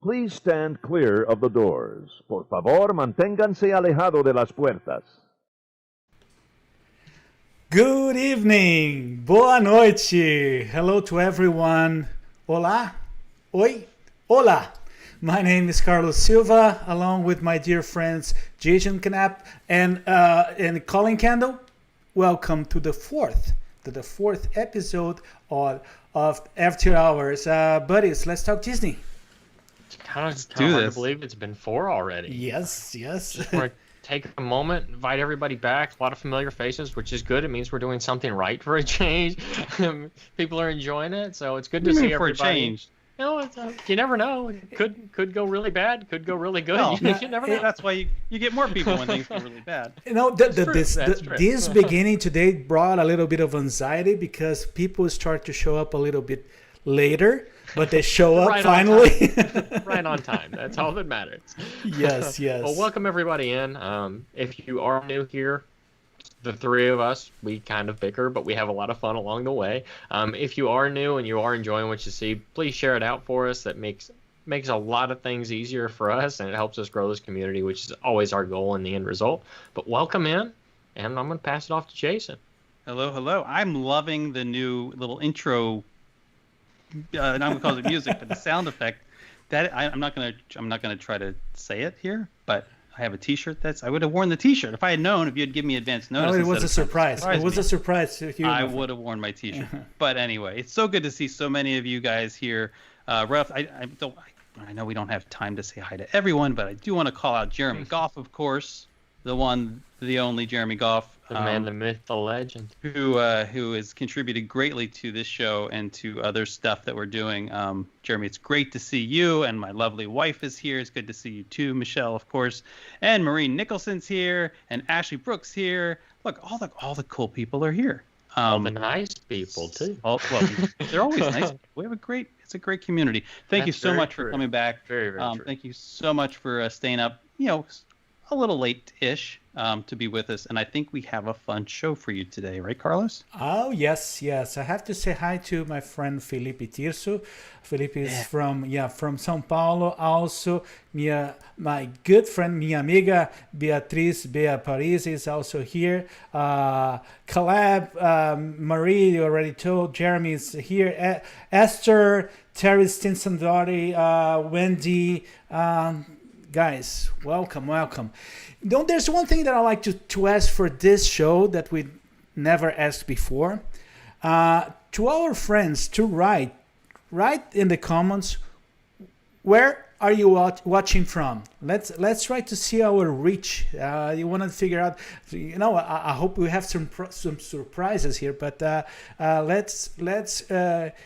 Please stand clear of the doors. Por favor, manténganse alejado de las puertas. Good evening, boa noite, hello to everyone, olá, oi, hola. My name is Carlos Silva, along with my dear friends Jason Canapp and Collin Kendall. Welcome to the fourth episode of After Hours. Buddies, let's talk Disney. It's kind of hard to believe it's been 4 already. Yes. Just want to take a moment, invite everybody back. A lot of familiar faces, which is good. It means we're doing something right for a change. People are enjoying it, so it's good to see everybody. For a change. You know, you never know. It could go really bad. Could go really good. No, you never know. That's why you get more people when things go really bad. You know, this beginning today brought a little bit of anxiety because people start to show up a little bit later, but they show up right finally. Right on time. That's all that matters. Yes. Well, welcome everybody in. If you are new here, the three of us, we kind of bicker, but we have a lot of fun along the way. If you are new and you are enjoying what you see, please share it out for us. That makes a lot of things easier for us, and it helps us grow this community, which is always our goal in the end result. But welcome in, and I'm going to pass it off to Jason. Hello. I'm loving the new little intro. I'm going to call it music, but the sound effect. That I'm not going to try to say it here, but I have a T-shirt. I would have worn the T-shirt if I had known. If you had given me advance notice. No, it was a surprise. It was a surprise to you. I would have worn my T-shirt. But anyway, it's so good to see so many of you guys here. Ruff, I know we don't have time to say hi to everyone, but I do want to call out Jeremy Goff, of course, the one, the only Jeremy Goff. The man, the myth, the legend. Who has contributed greatly to this show and to other stuff that we're doing. Jeremy, it's great to see you, and my lovely wife is here. It's good to see you too, Michelle, of course. And Maureen Nicholson's here, and Ashley Brooks here. Look, all the cool people are here. All the nice people too. They're always nice. It's a great community. Thank you so much for coming back. Very, very true. Thank you so much for staying up. A little late-ish to be with us, and I think we have a fun show for you today, right, Carlos? Oh, yes. I have to say hi to my friend Felipe Tirso. Felipe is from São Paulo. Also, my good friend, minha amiga Beatriz Bea Paris is also here. Caleb, Marie, you already told. Jeremy is here. Esther, Terry Stinson-Dory, Wendy. Guys, welcome. There's one thing that I like to ask for this show that we never asked before. To our friends, to write in the comments, where are you watching from? Let's try to see our reach. You want to figure out, I hope we have some surprises here, but let's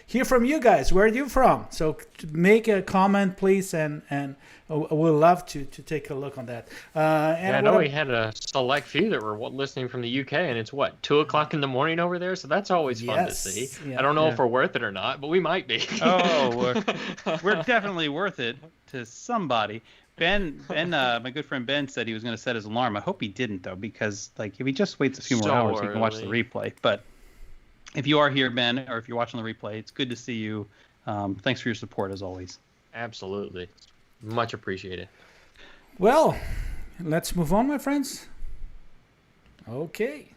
hear from you guys. Where are you from? So make a comment, please, and we'll love to take a look on that. I know we had a select few that were listening from the UK, and it's 2:00 in the morning over there, so that's always fun to see. Yeah, I don't know if we're worth it or not, but we might be. We're definitely worth it to somebody. Ben, my good friend Ben said he was going to set his alarm. I hope he didn't, though, because if he just waits a few more hours, he can watch the replay. But if you are here, Ben, or if you're watching the replay, it's good to see you. Thanks for your support, as always. Absolutely. Much appreciated. Well, let's move on, my friends. Okay.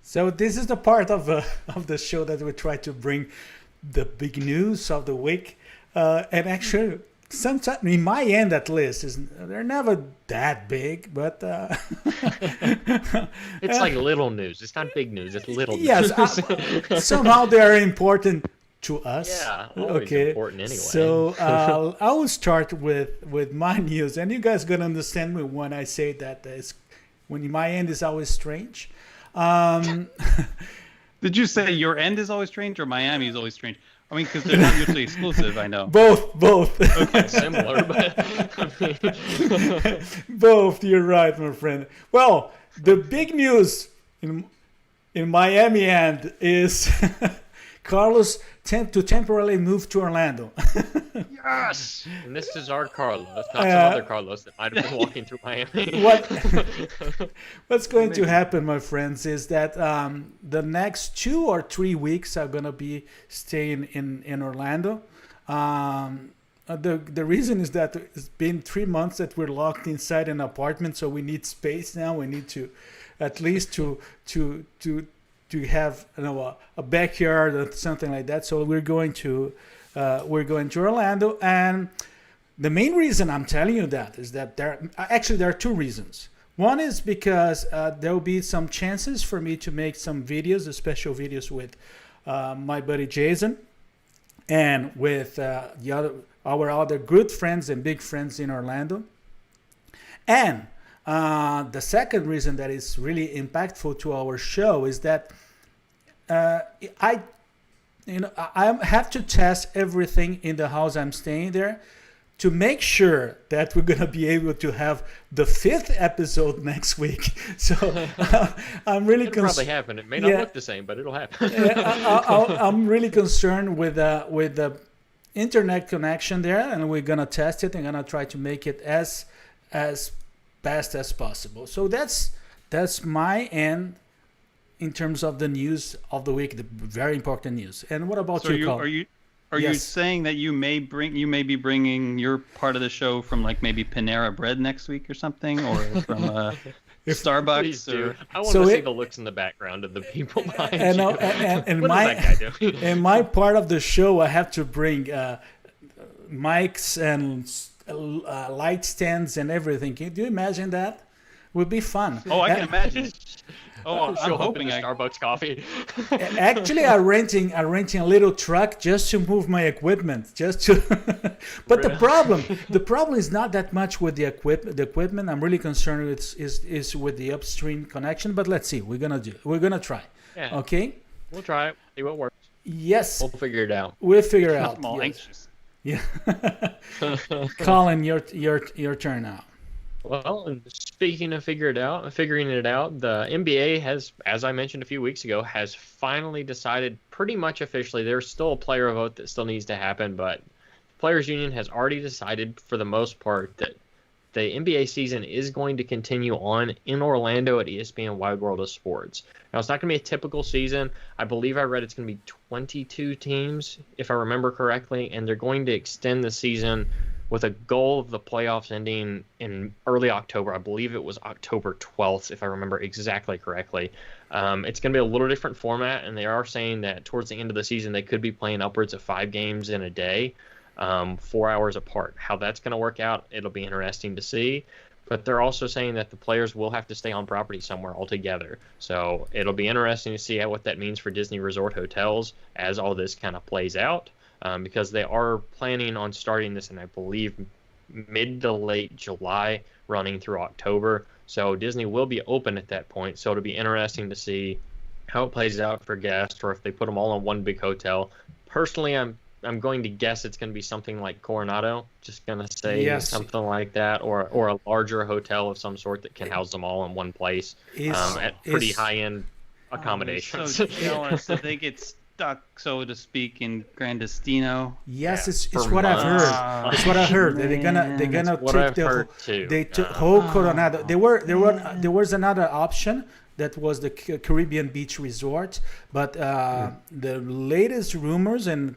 So this is the part of the show that we try to bring the big news of the week, and actually, sometimes in my end at least, they're never that big, but it's like little news. It's not big news. It's little news. Yes, somehow they are important to us. Yeah, always important anyway. So I will start with my news, and you guys gonna understand me when I say that when my end is always strange. Did you say your end is always strange or Miami is always strange? I mean, because they're not mutually exclusive, I know. Both. Okay, similar, but both. You're right, my friend. Well, the big news in Miami end is Carlos to temporarily move to Orlando. Yes! And this is our Carlos, not some other Carlos that might have been walking through Miami. What's going to happen, my friends, is that the next 2 or 3 weeks are going to be staying in Orlando. The reason is that it's been 3 months that we're locked inside an apartment, so we need space now. We need to at least to have a backyard or something like that. So we're going to Orlando, and the main reason I'm telling you that is that there are 2 reasons. One is because there will be some chances for me to make some videos, special videos with my buddy Jason and with our other good friends and big friends in Orlando. And the second reason that is really impactful to our show is that I have to test everything in the house I'm staying there to make sure that we're going to be able to have the 5th episode next week. So I'm really concerned. It'll probably happen. It may not look the same, but it'll happen. I'm really concerned with the internet connection there, and we're going to test it and going to try to make it as best as possible. So that's my end in terms of the news of the week, the very important news. And what about you, Colin? Are you saying that you may be bringing your part of the show from like maybe Panera Bread next week or something, or from Starbucks? Please do. I want to see the looks in the background of the people behind you. And what my is that guy doing? and my part of the show, I have to bring mics and light stands and everything. Can you imagine that? Would be fun. Oh, I can imagine. Oh, I'm hoping Starbucks coffee. Actually, I'm renting a little truck just to move my equipment, But the problem is not that much with the equipment. I'm really concerned is with the upstream connection. But let's see. We're gonna try. Yeah. Okay. We'll try it. See what works. Yes. We'll figure it out. We'll figure it out. I'm all anxious. Yeah. Colin, your turn now. Well, and speaking of figuring it out, the NBA has, as I mentioned a few weeks ago, has finally decided pretty much officially. There's still a player vote that still needs to happen, but the Players Union has already decided for the most part that the NBA season is going to continue on in Orlando at ESPN Wide World of Sports. Now, it's not going to be a typical season. I believe I read it's going to be 22 teams, if I remember correctly, and they're going to extend the season with a goal of the playoffs ending in early October. I believe it was October 12th, if I remember exactly correctly. It's going to be a little different format, and they are saying that towards the end of the season they could be playing upwards of 5 games in a day, 4 hours apart. How that's going to work out, it'll be interesting to see. But they're also saying that the players will have to stay on property somewhere altogether. So it'll be interesting to see what that means for Disney Resort hotels as all this kind of plays out. Because they are planning on starting this in, I believe, mid to late July, running through October. So Disney will be open at that point. So it'll be interesting to see how it plays out for guests, or if they put them all in one big hotel. Personally, I'm going to guess it's going to be something like Coronado. Just going to say something like that, or a larger hotel of some sort that can house them all in one place at pretty high-end accommodations. So jealous that they get stuck, so to speak, in Grandestino. Yes, it's what I've heard. It's what I heard. They're gonna take they took whole Coronado. There was another option that was the Caribbean Beach Resort, but the latest rumors and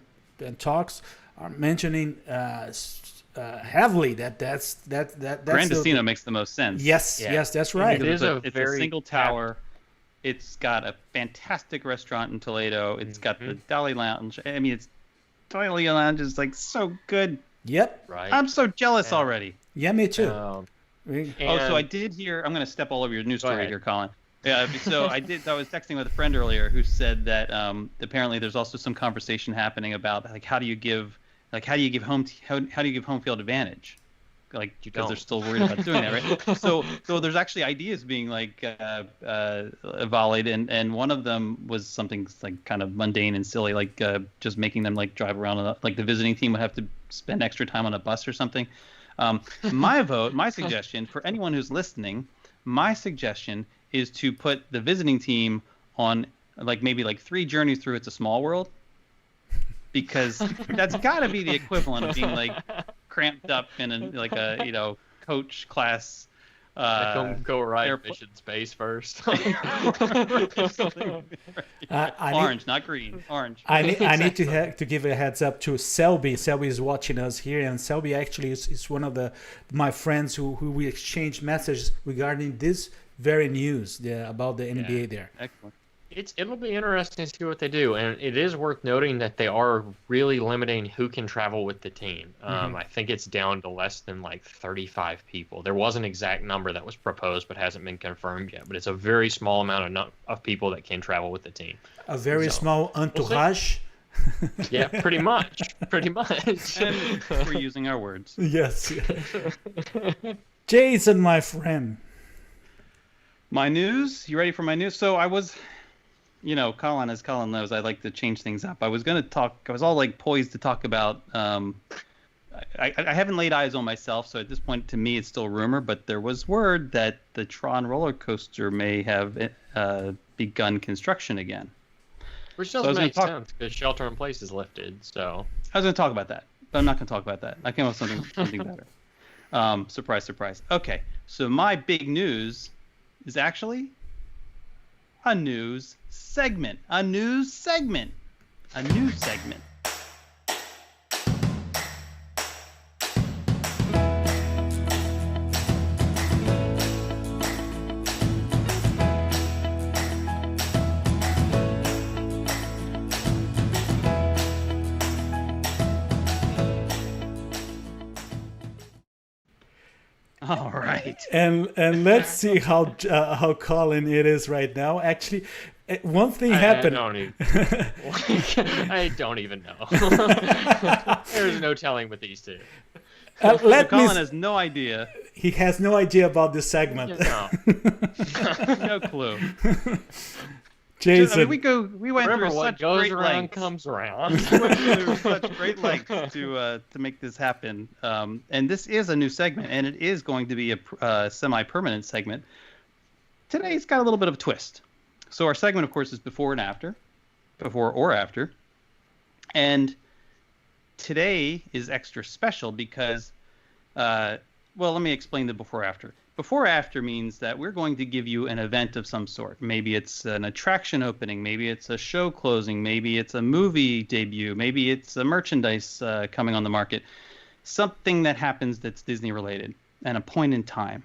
talks are mentioning heavily that's Grandestino makes the most sense. Yes, that's right. It's a single tower. It's got a fantastic restaurant in Toledo. It's got the Dali Lounge. I mean, Dali Lounge is like so good. Yep. Right. I'm so jealous already. Yeah, me too. So I did hear. I'm going to step all over your news story here, Colin. Yeah. So I was texting with a friend earlier who said that apparently there's also some conversation happening about like how do you give home field advantage. Like, because they're still worried about doing that, right? So there's actually ideas being like volleyed, and one of them was something like kind of mundane and silly, like just making them like drive around, like the visiting team would have to spend extra time on a bus or something. My suggestion for anyone who's listening, my suggestion is to put the visiting team on maybe 3 journeys through It's a Small World. because that's got to be the equivalent of being like cramped up in a coach class. Go ride mission space first. Orange, not green. Orange. I need to give a heads up to Selby. Selby is watching us here, and Selby actually is one of my friends who we exchanged messages regarding this very news about the NBA there. Excellent. It'll be interesting to see what they do, and it is worth noting that they are really limiting who can travel with the team. I think it's down to less than like 35 people. There was an exact number that was proposed but hasn't been confirmed yet, but it's a very small amount of people that can travel with the team. A very small entourage. Yeah, pretty much. And we're using our words. Yes. Jason, my friend. My news? You ready for my news? So I was... Colin, as Colin knows, I like to change things up. I was all like poised to talk about, I haven't laid eyes on myself, so at this point, to me, it's still rumor, but there was word that the Tron roller coaster may have begun construction again. Which does make sense, because shelter in place is lifted, so... I was going to talk about that, but I'm not going to talk about that. I came up with something better. Surprise, surprise. Okay, so my big news is actually... A news segment. All right. And let's see how Colin it is right now. Actually, one thing happened. I don't even know. There's no telling with these two. Colin has no idea. He has no idea about this segment. No clue. Jason, we went through such great lengths. Comes around. Such great lengths to make this happen. And this is a new segment, and it is going to be a semi-permanent segment. Today, it's got a little bit of a twist. So our segment, of course, is before or after. And today is extra special because, let me explain the before-after. Before-after means that we're going to give you an event of some sort. Maybe it's an attraction opening. Maybe it's a show closing. Maybe it's a movie debut. Maybe it's a merchandise coming on the market. Something that happens that's Disney-related and a point in time.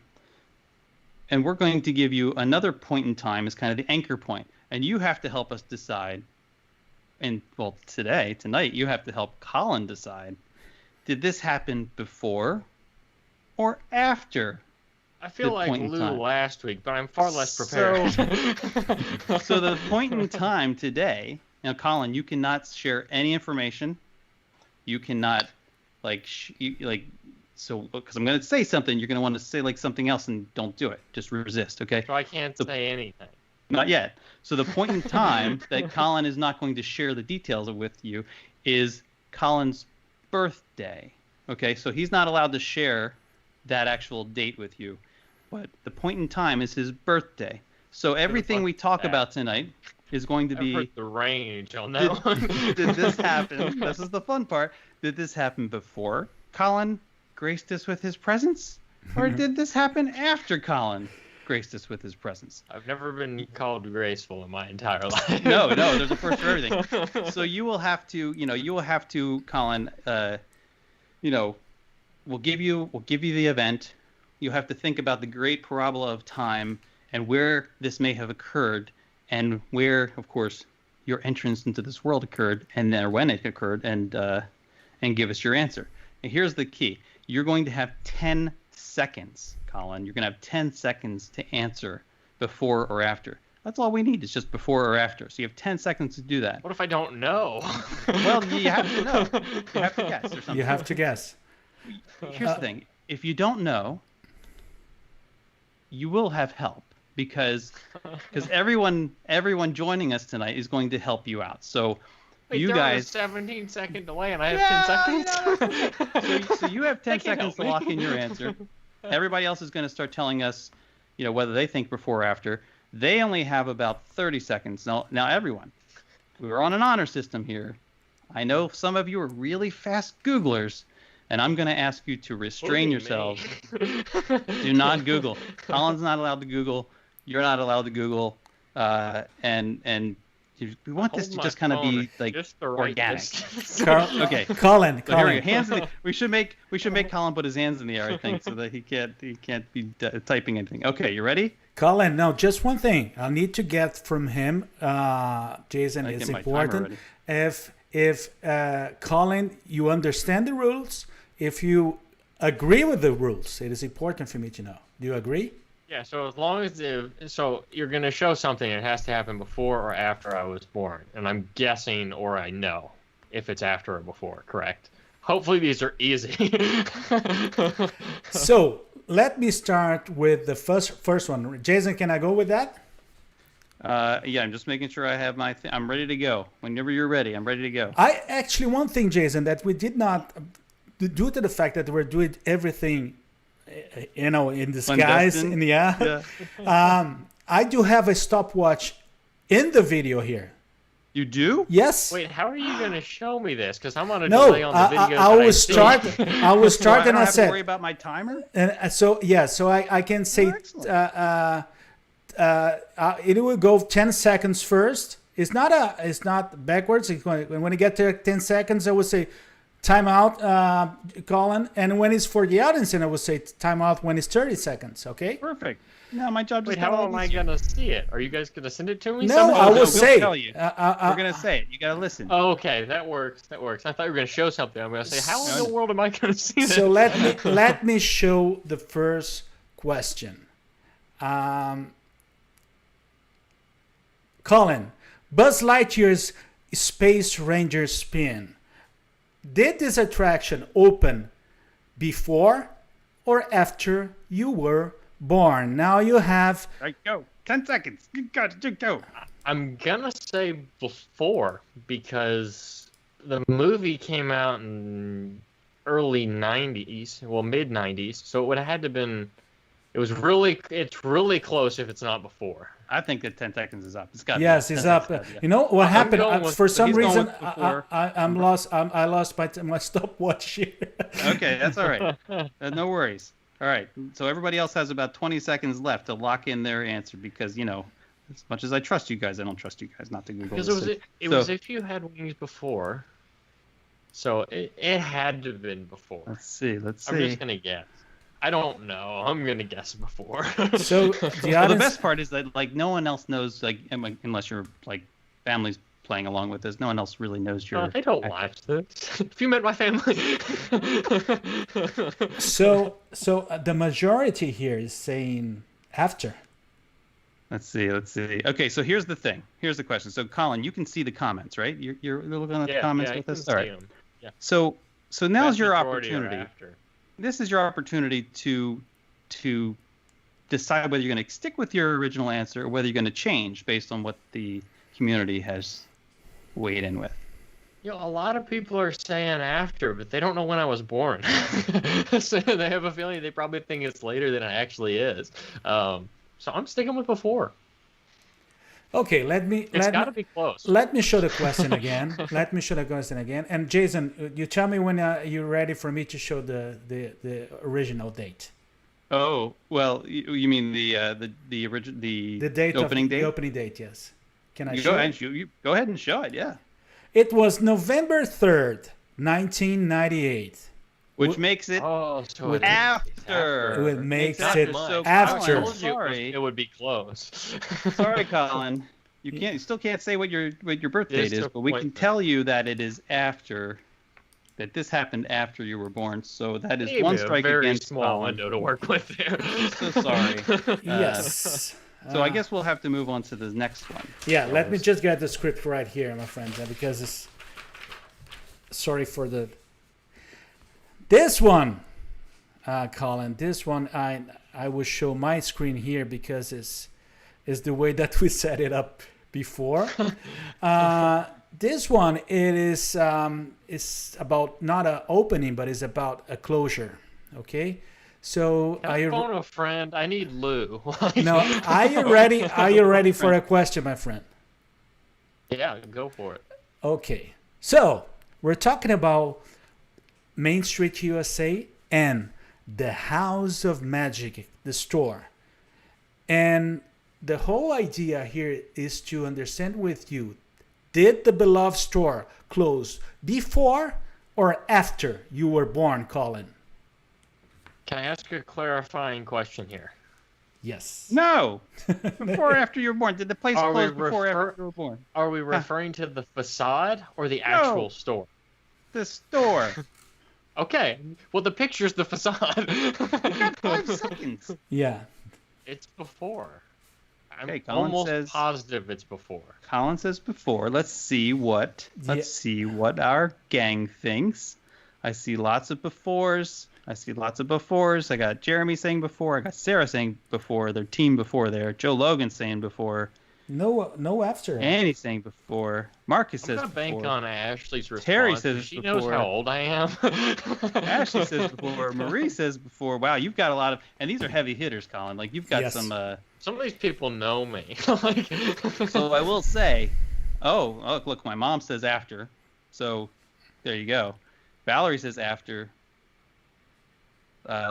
And we're going to give you another point in time as kind of the anchor point. And you have to help us decide. And, tonight, you have to help Colin decide. Did this happen before or after? I feel like Lou last week, but I'm far less prepared. So the point in time today, now, Colin, you cannot share any information. You cannot, because I'm going to say something, you're going to want to say something else, and don't do it. Just resist, okay? So I can't say anything. Not yet. So the point in time that Colin is not going to share the details with you is Colin's birthday, okay? So he's not allowed to share that actual date with you. But the point in time is his birthday. So everything we talk about tonight is going to be... the range on that one. Did this happen? This is the fun part. Did this happen before Colin graced us with his presence? Or did this happen after Colin graced us with his presence? I've never been called graceful in my entire life. No, there's a first for everything. So you will have to, Colin, we'll give you the event. You have to think about the great parabola of time and where this may have occurred and where, of course, your entrance into this world occurred and then when it occurred and give us your answer. And here's the key. You're going to have 10 seconds, Colin. You're going to have 10 seconds to answer before or after. That's all we need is just before or after. So you have 10 seconds to do that. What if I don't know? Well, you have to know. You have to guess or something. You have to guess. Here's the thing. If you don't know, you will have help because everyone joining us tonight is going to help you out. So Wait, you there guys was a 17-second delay and I have 10 seconds. So you have 10 seconds to lock in your answer. Everybody else is going to start telling us, whether they think before or after. They only have about 30 seconds. Now everyone, we're on an honor system here. I know some of you are really fast Googlers, and I'm going to ask you to restrain yourselves. Do not Google. Colin's not allowed to Google. You're not allowed to Google. And we want this to just kind of be like organic. Okay, Collin. So here we go. Hands in the, we should make Collin put his hands in the air, I think, so that he can't be typing anything. Okay, you ready? Collin, no, just one thing. I need to get from him. Jason, it's important. If Collin, you understand the rules. If you agree with the rules, it is important for me to know. Do you agree? Yeah, so as long as so you're going to show something, it has to happen before or after I was born. And I'm guessing, or I know, if it's after or before, correct? Hopefully these are easy. So let me start with the first one. Jason, can I go with that? Yeah, I'm just making sure I have my I'm ready to go. Whenever you're ready, I'm ready to go. I actually, one thing, Jason, that we did not, due to the fact that we're doing everything, in disguise, in the I do have a stopwatch in the video here. You do? Yes. Wait, how are you going to show me this? Because I'm on a delay on the video. I was starting. I was starting. I said. I have to worry about my timer. And so I can say. It will go 10 seconds first. It's not backwards. When you get to 10 seconds, I would say time out, Collin. And when it's for the audience, and I would say time out when it's 30 seconds. Okay. Perfect. No, my job. Wait, how am I gonna see it? Are you guys gonna send it to me? No, somehow? I will we'll say. Tell you. We're gonna say it. You gotta listen. Oh, okay, that works. I thought you were gonna show something. I'm gonna say, how in the world am I gonna see this? So let me show the first question. Collin, Buzz Lightyear's Space Ranger spin. Did this attraction open before or after you were born? Now you have... All right, go. 10 seconds. You got to go. I'm gonna say before, because the movie came out in early 90s, well, mid 90s, so it would have had to been... It's really close if it's not before. I think that 10 seconds is up. It's got. Yes, it's up. You know what happened? For some reason, I'm lost. I lost my stopwatch here. Okay, that's all right. No worries. All right. So everybody else has about 20 seconds left to lock in their answer because as much as I trust you guys, I don't trust you guys not to Google. Because it was if you had wings before, so it had to have been before. Let's see. I'm just gonna guess. I don't know. I'm gonna guess before. So the best part is that no one else knows, unless your family's playing along with this, no one else really knows your. They don't watch this. If you met my family. So the majority here is saying after. Let's see. Okay, so here's the thing. Here's the question. So Collin, you can see the comments, right? You're looking at the comments with us. All right. Yeah. So now's your opportunity. This is your opportunity to decide whether you're going to stick with your original answer or whether you're going to change based on what the community has weighed in with. A lot of people are saying after, but they don't know when I was born. So they have a feeling they probably think it's later than it actually is. So I'm sticking with before. Okay, It's got to be close. Let me show the question again. And Jason, you tell me when you're ready for me to show the original date. Oh, well, you mean the date opening date? The opening date, yes. Can I show it? You go ahead and show it, yeah. It was November 3rd, 1998. Which makes it after. It makes it so after. I told you it would be close. Sorry, Collin. You still can't say what your birth date is, but we can tell you that it is after. That this happened after you were born, so that is Maybe one strike a very against small Collin. window to work with there. So sorry. Yes. So I guess we'll have to move on to the next one. Yeah, let me just get the script right here, my friends, because it's... Sorry for the... This one, Collin, I will show my screen here because it's the way that we set it up before. This one, it is about not an opening, but it's about a closure. Okay, so I phone a friend. I need Lou. No, are you ready? Are you ready for a question, my friend? Yeah, go for it. Okay, so We're talking about Main Street USA and the House of Magic, the store. And the whole idea here is to understand with you, did the beloved store close before or after you were born, Collin? Can I ask a clarifying question here? Yes. No. Before or after you were born? Did the place Are we close before or after you were born? Are we referring to the facade or the actual store? The store. Okay. Well, the picture's the facade. You got 5 seconds. Yeah. It's before. I'm Okay, Collin almost says- positive it's before. Colin says before. Let's see what our gang thinks. I see lots of befores. I got Jeremy saying before. I got Sarah saying before. Their team before there. Joe Logan saying before. No after. Annie saying before. Marcus says I'm gonna before. bank on Ashley's response. Terry says she knows before. how old I am. Ashley says before. Marie says before. Wow, you've got a lot of, and these are heavy hitters, Colin. Like you've got Yes. some. Some of these people know me. So I will say, look, my mom says after. So there you go. Valerie says after.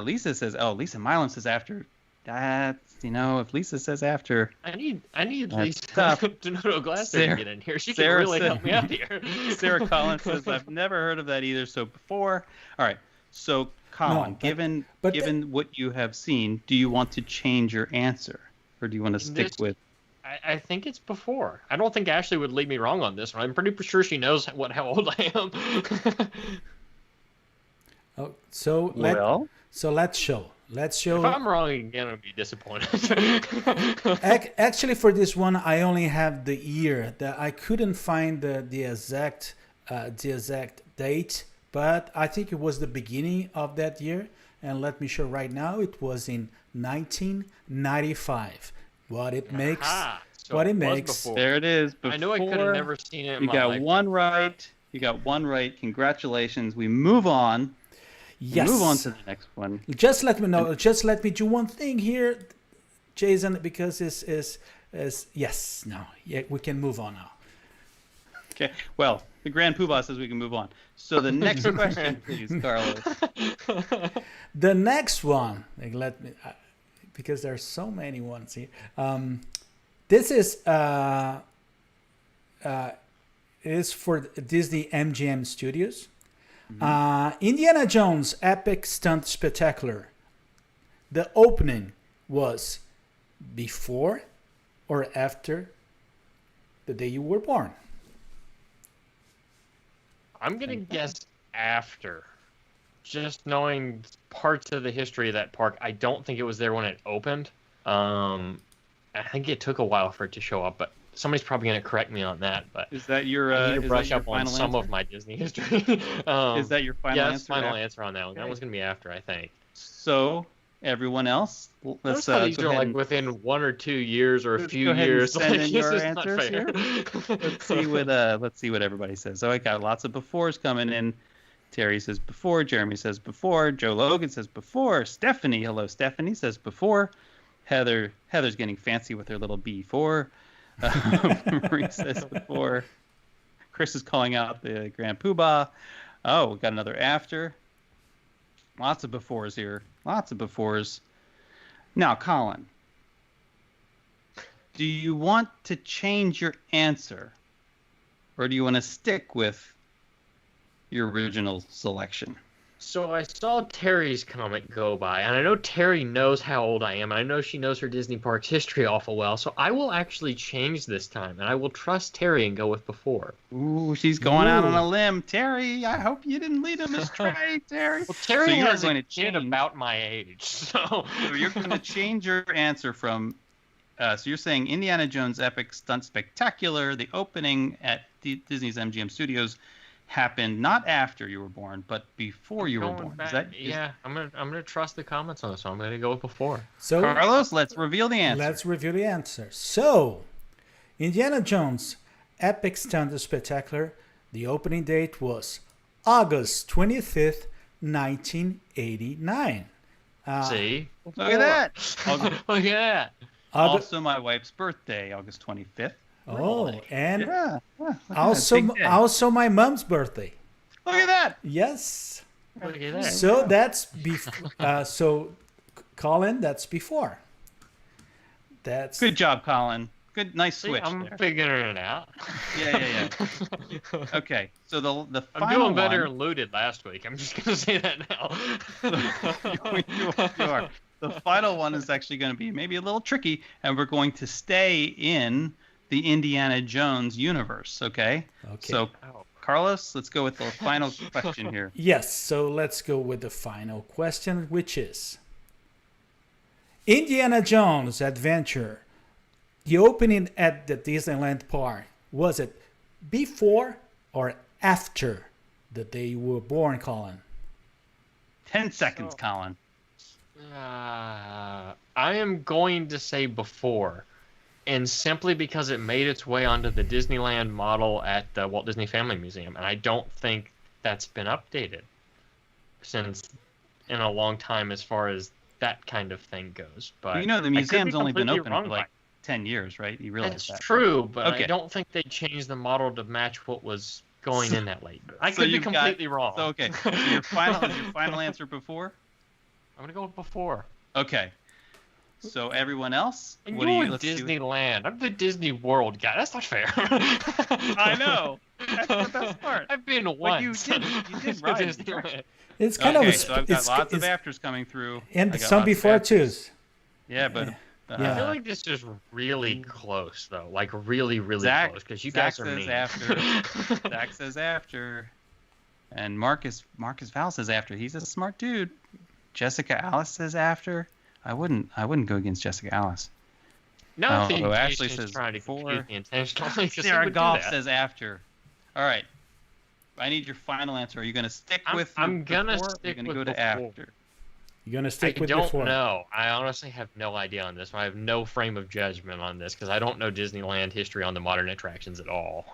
Lisa says, Lisa Milam says after. That's, if Lisa says after. I need Lisa tough. Donato Glasser Sarah- to get in here. She Sarah can really said- help me out here. Sarah Collins says, I've never heard of that either. So before. All right. So Colin, given what you have seen, do you want to change your answer? Or do you want to stick with? I think it's before. I don't think Ashley would lead me wrong on this one. I'm pretty sure she knows how old I am. So let's show. If I'm wrong again, I'll be disappointed. Actually, for this one, I only have the year. That I couldn't find the exact date, but I think it was the beginning of that year. And let me show right now. It was in 1995. What it makes. So what it was makes. before. There it is. Before. I know I could have never seen it in You my got life. one right. You got one right. Congratulations. We move on. Yes. Move on to the next one. Just let me know. Just let me do one thing here, Jason, because is yes. No. Yeah, we can move on now. Okay. Well, the Grand Poobah says we can move on. So the next question, please, Carlos. The next one, let me, because there are so many ones here. This is for Disney MGM Studios. Indiana Jones Epic Stunt Spectacular. The opening was before or after the day you were born. I'm going to guess after. Just knowing parts of the history of that park, I don't think it was there when it opened. I think it took a while for it to show up, but somebody's probably going to correct me on that. But Is that your I need to brush your up on final some answer? of my Disney history. Is that your final answer? Yes, final after? answer on that one. That Okay. one's going to be after, I think. So everyone else, let's Notice how these go are ahead like and- within 1 or 2 years or a Let's few go ahead and years. send Like, in this your is not answers fair. let's see what everybody says. So I got lots of befores coming in. Terry says before. Jeremy says before. Joe Logan says before. Stephanie, hello Stephanie, says before. Heather's getting fancy with her little B4. Marie says before. Chris is calling out the Grand Poobah. Oh, we got another after. Lots of befores here. Lots of befores. Now, Colin, do you want to change your answer, or do you want to stick with your original selection? So I saw Terry's comment go by, and I know Terry knows how old I am, and I know she knows her Disney Parks history awful well, so I will actually change this time, and I will trust Terry and go with before. Ooh, she's going out on Ooh. a limb. Terry, I hope you didn't lead him astray, Terry. Well, Terry So you're has going a to kid change. about my age, so... So you're going to change your answer from... so you're saying Indiana Jones Epic Stunt Spectacular, the opening at Disney's MGM Studios, happened not after you were born, but before you were Going born. back- yeah, I'm gonna trust the comments on this one. I'm gonna go with before. So Carlos, let's reveal the answer. let's review the answer. So, Indiana Jones Epic Stunt Spectacular, the opening date was August 25th, 1989. See? Look at that. Look at that. Also my wife's birthday, August 25th. Oh, and Yeah. Look at that. also Big day. also my mom's birthday. Look at that. Yes. Look at that. So that's so Colin, that's before. That's Good job, Colin. Good, nice switch. I'm there. figuring it out. Yeah. Okay, so the I'm final doing better one. than Looted last week. I'm just gonna say that now. You are. The final one is actually going to be maybe a little tricky, and we're going to stay in the Indiana Jones universe. Okay. So, Carlos, let's go with the final question here. Yes, so let's go with the final question, which is Indiana Jones Adventure. The opening at the Disneyland park, was it before or after the day you were born, Colin? 10 seconds, Colin. I am going to say before, and simply because it made its way onto the Disneyland model at the Walt Disney Family Museum, and I don't think that's been updated since in a long time as far as that kind of thing goes. But You know, the museum's only been open wrong for like 10 years, right? You realize That's that? true, but Okay. I don't think they changed the model to match what was going in that late. I So could be you've completely wrong. So, okay. So your final answer before? I'm gonna go with before. Okay. So everyone else? And What do you're you? Let's see what- Disneyland. I'm the Disney World guy. That's not fair. I know. That's the best part. I've been But once. you did to ride. Disneyland. It's kind of Okay, a so I've got it's, lots of it's- afters coming through. and I got some lots of before too. afters. Yeah, but Yeah. I feel like this is really close though. Like really, really Zach, close because you Zach guys are says mean. after. Zach says after, and Marcus Val says after. He's a smart dude. Jessica Alice says after. I wouldn't go against Jessica Alice. No, Oh, I think Ashley Jason's says trying to before. confuse me intentionally. 'cause he Sarah would do Golf that. says after. All right. I need your final answer. Are you going to stick with? I'm gonna before, or stick are you with gonna go to before. after? You're gonna I stick with don't before. know. I honestly have no idea on this. I have no frame of judgment on this because I don't know Disneyland history on the modern attractions at all.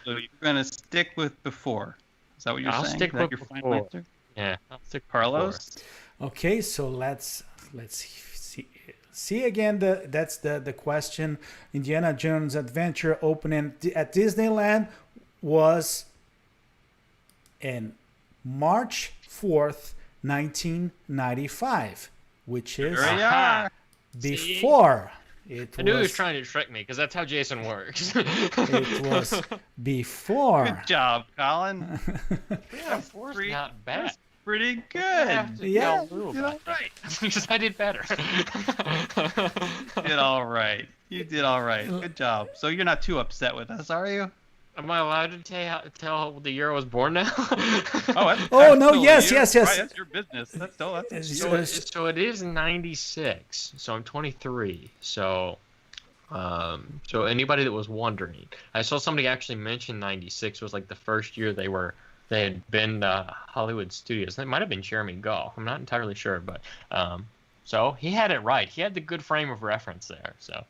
So you're going to stick with before. Is that what you're I'll saying? stick Is that with your before. final answer? Yeah, I'll stick with Carlos? Okay, so let's see again. That's the question. Indiana Jones Adventure opening at Disneyland was in March 4th, 1995, which is There you Aha. are. before. It I knew he was was, trying to trick me because that's how Jason works. it was before. Good job, Colin. Yeah, four's Pretty- not bad. That's pretty I have good. to Yeah, tell Lou you did about all that. right. Because I did better. You did all right. You did all right. Good job. So you're not too upset with us, are you? Am I allowed to tell the year I was born now? Oh, no, totally yes, you. yes, yes. Right, that's your business. So it is 96. So I'm 23. So anybody that was wondering, I saw somebody actually mention 96 was like the first year they had been to Hollywood Studios. It might have been Jeremy Gall. I'm not entirely sure, but so he had it right. He had the good frame of reference there. So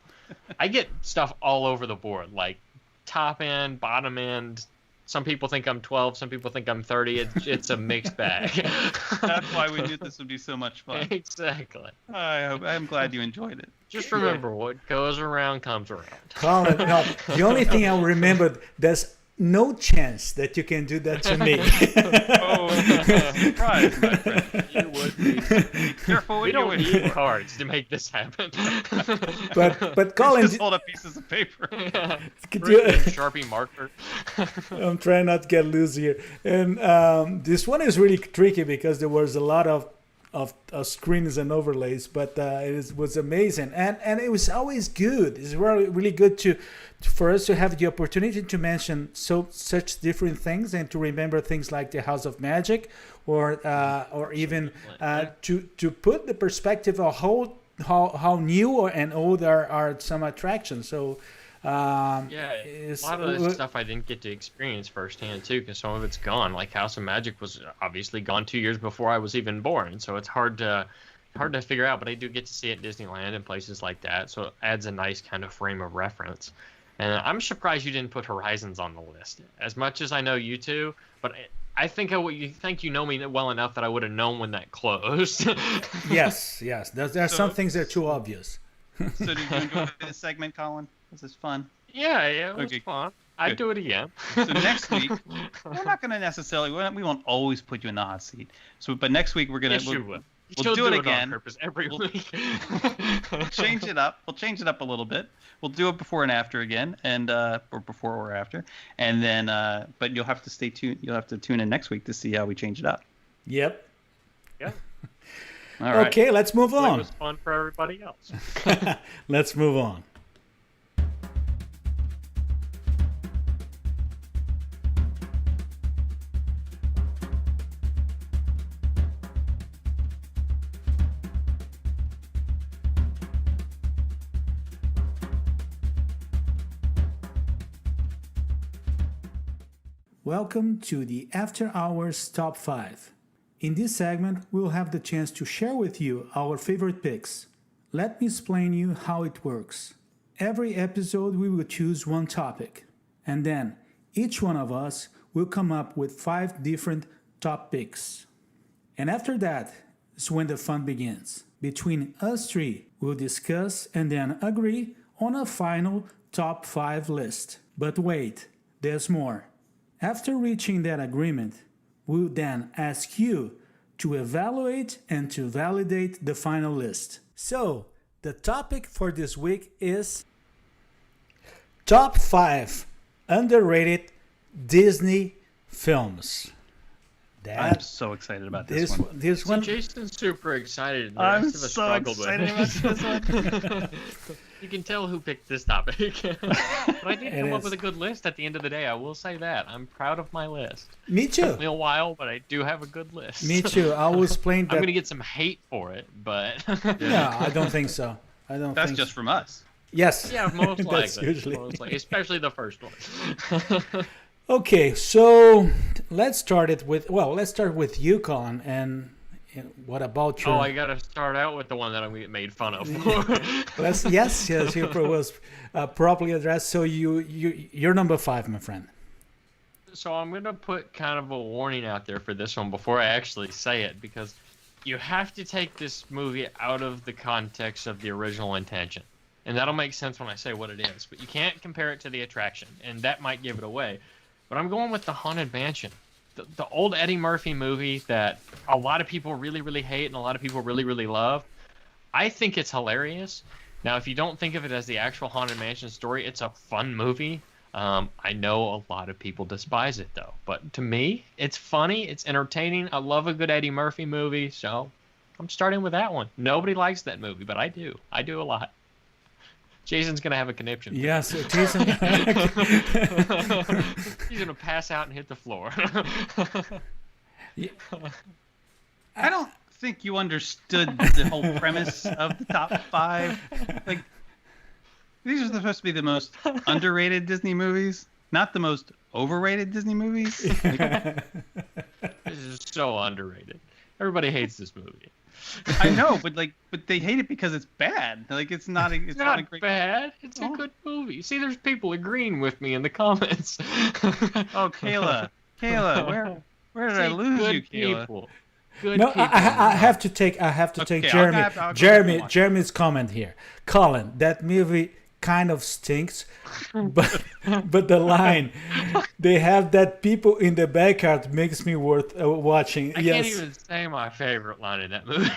I get stuff all over the board, like top end, bottom end. Some people think I'm 12. Some people think I'm 30. It's a mixed bag. That's why we knew this would be so much fun. Exactly. I'm glad you enjoyed it. Just remember, what goes around comes around. Colin, no, the only thing I remembered, there's no chance that you can do that to me. Oh, surprise, my friend. You would be. Careful We when don't you need cards to make this happen. but Colin, just hold up pieces of paper. could Bring you, in Sharpie marker. I'm trying not to get loose here. And this one is really tricky because there was a lot of screens and overlays, but was amazing, and it was always good. It's really good for us to have the opportunity to mention such different things and to remember things like the House of Magic, or even to put the perspective of how new and old are some attractions. So. Yeah, a lot of this stuff I didn't get to experience firsthand too, because some of it's gone. Like House of Magic was obviously gone 2 years before I was even born, so it's hard to figure out. But I do get to see it at Disneyland and places like that, so it adds a nice kind of frame of reference. And I'm surprised you didn't put Horizons on the list, as much as I know you two. But I think you know me well enough that I would have known when that closed. Yes. There are some things that are too obvious. So did you enjoy this segment, Colin? Was this fun? Yeah, it was Okay. fun. I'd do it again. So next week, we're not going to necessarily. We won't always put you in the hot seat. But next week we're going to. We'll do it again. On purpose every week. We'll change it up. We'll change it up a little bit. We'll do it before and after again, and or before or after, and then. But you'll have to stay tuned. You'll have to tune in next week to see how we change it up. Yep. Yeah. All right. Okay, let's move on. It was fun for everybody else. Let's move on. Welcome to the After Hours Top 5. In this segment, we'll have the chance to share with you our favorite picks. Let me explain you how it works. Every episode we will choose one topic, and then each one of us will come up with 5 different top picks. And after that is when the fun begins. Between us 3, we'll discuss and then agree on a final top 5 list. But wait, there's more. After reaching that agreement, we'll then ask you to evaluate and to validate the final list. So, the topic for this week is Top 5 Underrated Disney Films. I'm so excited about this one. This one. Jason's super excited. The I'm rest of us so struggled excited with about this one. You can tell who picked this topic. But I did come up with a good list at the end of the day. I will say that. I'm proud of my list. Me too. It took me a while, but I do have a good list. Me too. I was playing that. I'm going to get some hate for it, but... No, I don't think so. That's just from us. Yes. Yeah, most likely. That's usually. Most likely, especially the first one. Okay, so let's start with you, Collin, and what about your... Oh, I got to start out with the one that I'm going to get made fun of for. yes, you was properly addressed. So you're number 5, my friend. So I'm going to put kind of a warning out there for this one before I actually say it, because you have to take this movie out of the context of the original intention. And that'll make sense when I say what it is. But you can't compare it to The Attraction, and that might give it away. But I'm going with The Haunted Mansion. The old Eddie Murphy movie that a lot of people really, really hate and a lot of people really, really love. I think it's hilarious. Now, if you don't think of it as the actual Haunted Mansion story, it's a fun movie. I know a lot of people despise it, though. But to me, it's funny. It's entertaining. I love a good Eddie Murphy movie, so I'm starting with that one. Nobody likes that movie, but I do. I do a lot. Jason's going to have a conniption. Yes, Jason. He's going to pass out and hit the floor. Yeah. I don't think you understood the whole premise of the top 5. Like, these are supposed to be the most underrated Disney movies, not the most overrated Disney movies. This is so underrated. Everybody hates this movie. I know, but they hate it because it's bad. Like it's not a great... bad. It's a good movie. See, there's people agreeing with me in the comments. Oh, Kayla, where did I lose you, Kayla? People. Good No, people. I have to take Jeremy's comment here. Collin, that movie kind of stinks, but the line they have that people in the backyard makes me worth watching. I can't even say my favorite line in that movie.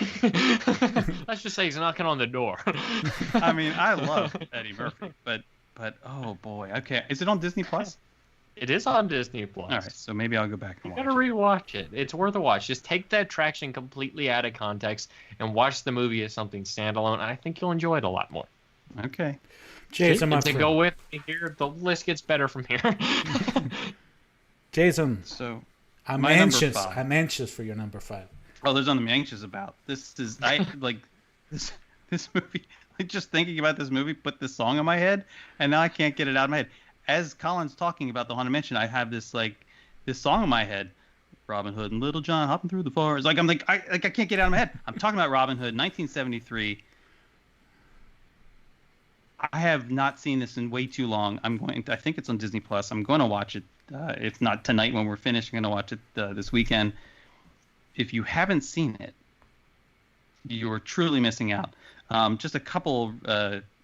Let's just say he's knocking on the door. I mean, I love Eddie Murphy, but oh boy, okay, is it on Disney Plus? It is on Disney Plus. All right, so maybe I'll go back and watch it. You gotta rewatch it. It's worth a watch. Just take that attraction completely out of context and watch the movie as something standalone. I think you'll enjoy it a lot more. Okay. Jason, my to friend. go with me here, the list gets better from here. Jason, So I'm my number anxious. 5. I'm anxious for your number 5. Oh, there's nothing I'm anxious about. This is this movie. Like just thinking about this movie put this song in my head, and now I can't get it out of my head. As Collin's talking about the Haunted Mansion, I have this song in my head. Robin Hood and Little John hopping through the forest. I can't get it out of my head. I'm talking about Robin Hood, 1973. I have not seen this in way too long. I think it's on Disney Plus. I'm going to watch it. If not tonight when we're finished, I'm going to watch it this weekend. If you haven't seen it, you are truly missing out. Just a couple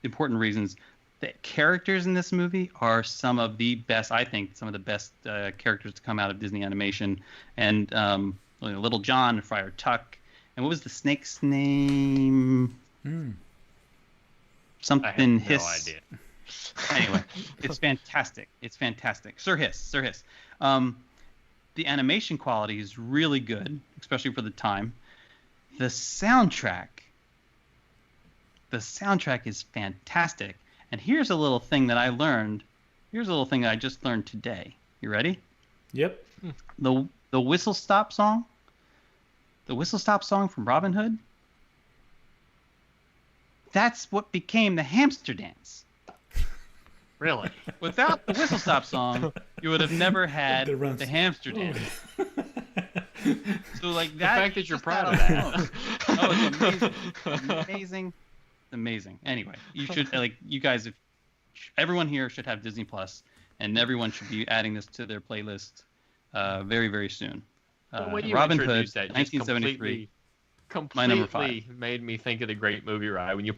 important reasons. The characters in this movie are some of the best, I think, some of the best characters to come out of Disney animation. And Little John and Friar Tuck. And what was the snake's name? Something I have Hiss. no idea. Anyway, it's fantastic. It's fantastic. Sir Hiss. The animation quality is really good, especially for the time. The soundtrack is fantastic. And here's a little thing that I learned. Here's a little thing that I just learned today. You ready? Yep. The Whistle Stop song. The Whistle Stop song from Robin Hood. That's what became the hamster dance. Really? Without the Whistle Stop song, you would have never had the hamster dance. So like that. The fact that you're proud of that. Oh, it's amazing. Anyway, you should you guys, if everyone here should have Disney Plus, and everyone should be adding this to their playlist very, very soon. When you Robin Hood, introduced that, 1973. Completely My number 5. made me think of the great movie ride. When you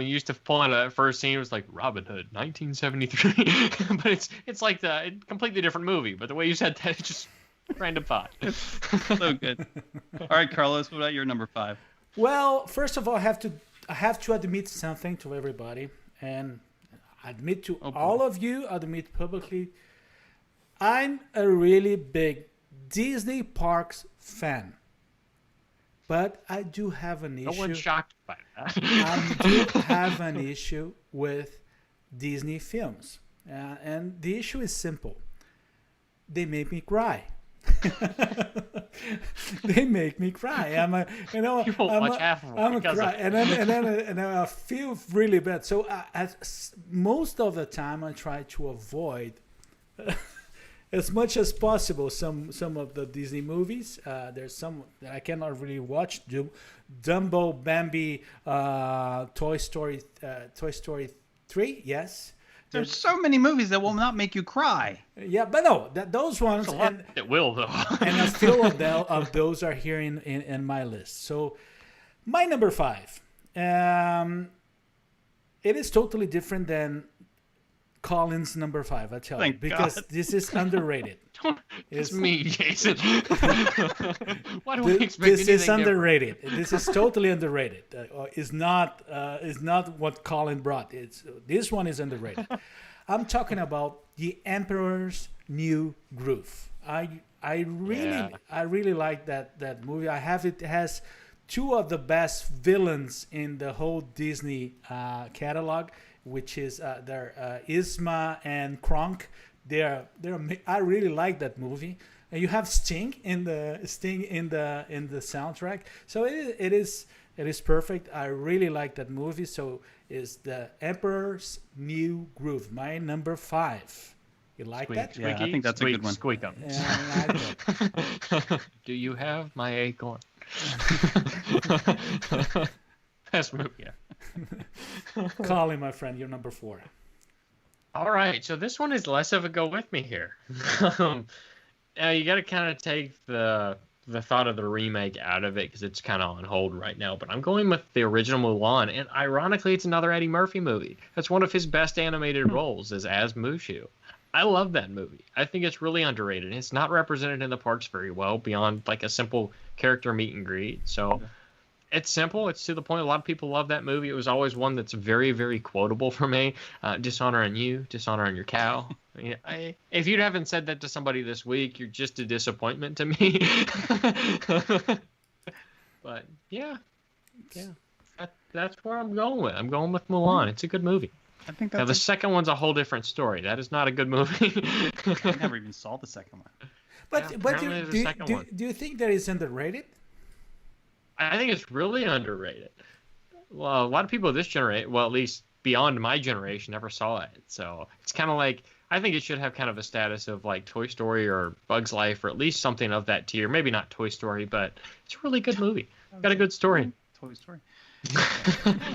used to pull into that first scene, it was like Robin Hood, 1973. But it's like a completely different movie. But the way you said that, it's just random thought. So good. All right, Carlos, what about your number 5? Well, first of all, I have to admit something to everybody, and admit to all of you, admit publicly, I'm a really big Disney Parks fan. But I do have an issue. No one's shocked by that. I do have an issue with Disney films. And the issue is simple. They make me cry. They make me cry. You won't watch half of them because cry, and then I feel really bad. So most of the time, I try to avoid as much as possible some of the Disney movies. There's some that I cannot really watch. Dumbo, Bambi, Toy Story 3. Yes. There's so many movies that will not make you cry. Yeah, but no, those ones. It will, though. And a few of those are here in my list. So my number 5. It is totally different than Collin's number 5, I tell you. Because this is underrated. It's me, Jason. Why do we expect this is anything underrated. This is totally underrated. Is not what Collin brought. This one is underrated. I'm talking about The Emperor's New Groove. I really like that movie. It has two of the best villains in the whole Disney catalog, which is Isma and Kronk. I really like that movie. And you have Sting in the soundtrack, so it is perfect. I really like that movie. So is The Emperor's New Groove, my number 5. You like that? Yeah, I think that's a good one. Squeak up. Yeah, I like it. Do you have my acorn? Best movie. Yeah. Collin, my friend, you're number 4. All right, so this one is less of a go with me here. You got to kind of take the thought of the remake out of it because it's kind of on hold right now. But I'm going with the original Mulan, and ironically, it's another Eddie Murphy movie. That's one of his best animated roles is as Mushu. I love that movie. I think it's really underrated. It's not represented in the parks very well beyond like a simple character meet and greet. So. It's simple. It's to the point. A lot of people love that movie. It was always one that's very, very quotable for me. Dishonoring you, dishonoring your cow. If you haven't said that to somebody this week, you're just a disappointment to me. But yeah, that's where I'm going with. I'm going with Mulan. It's a good movie. I think now the second one's a whole different story. That is not a good movie. I never even saw the second one. But do you think that is underrated? I think it's really underrated. Well, a lot of people this generation, well, at least beyond my generation, never saw it. So it's kind of like, I think it should have kind of a status of like Toy Story or Bug's Life, or at least something of that tier. Maybe not Toy Story, but it's a really good movie. Got a good story. Toy Story.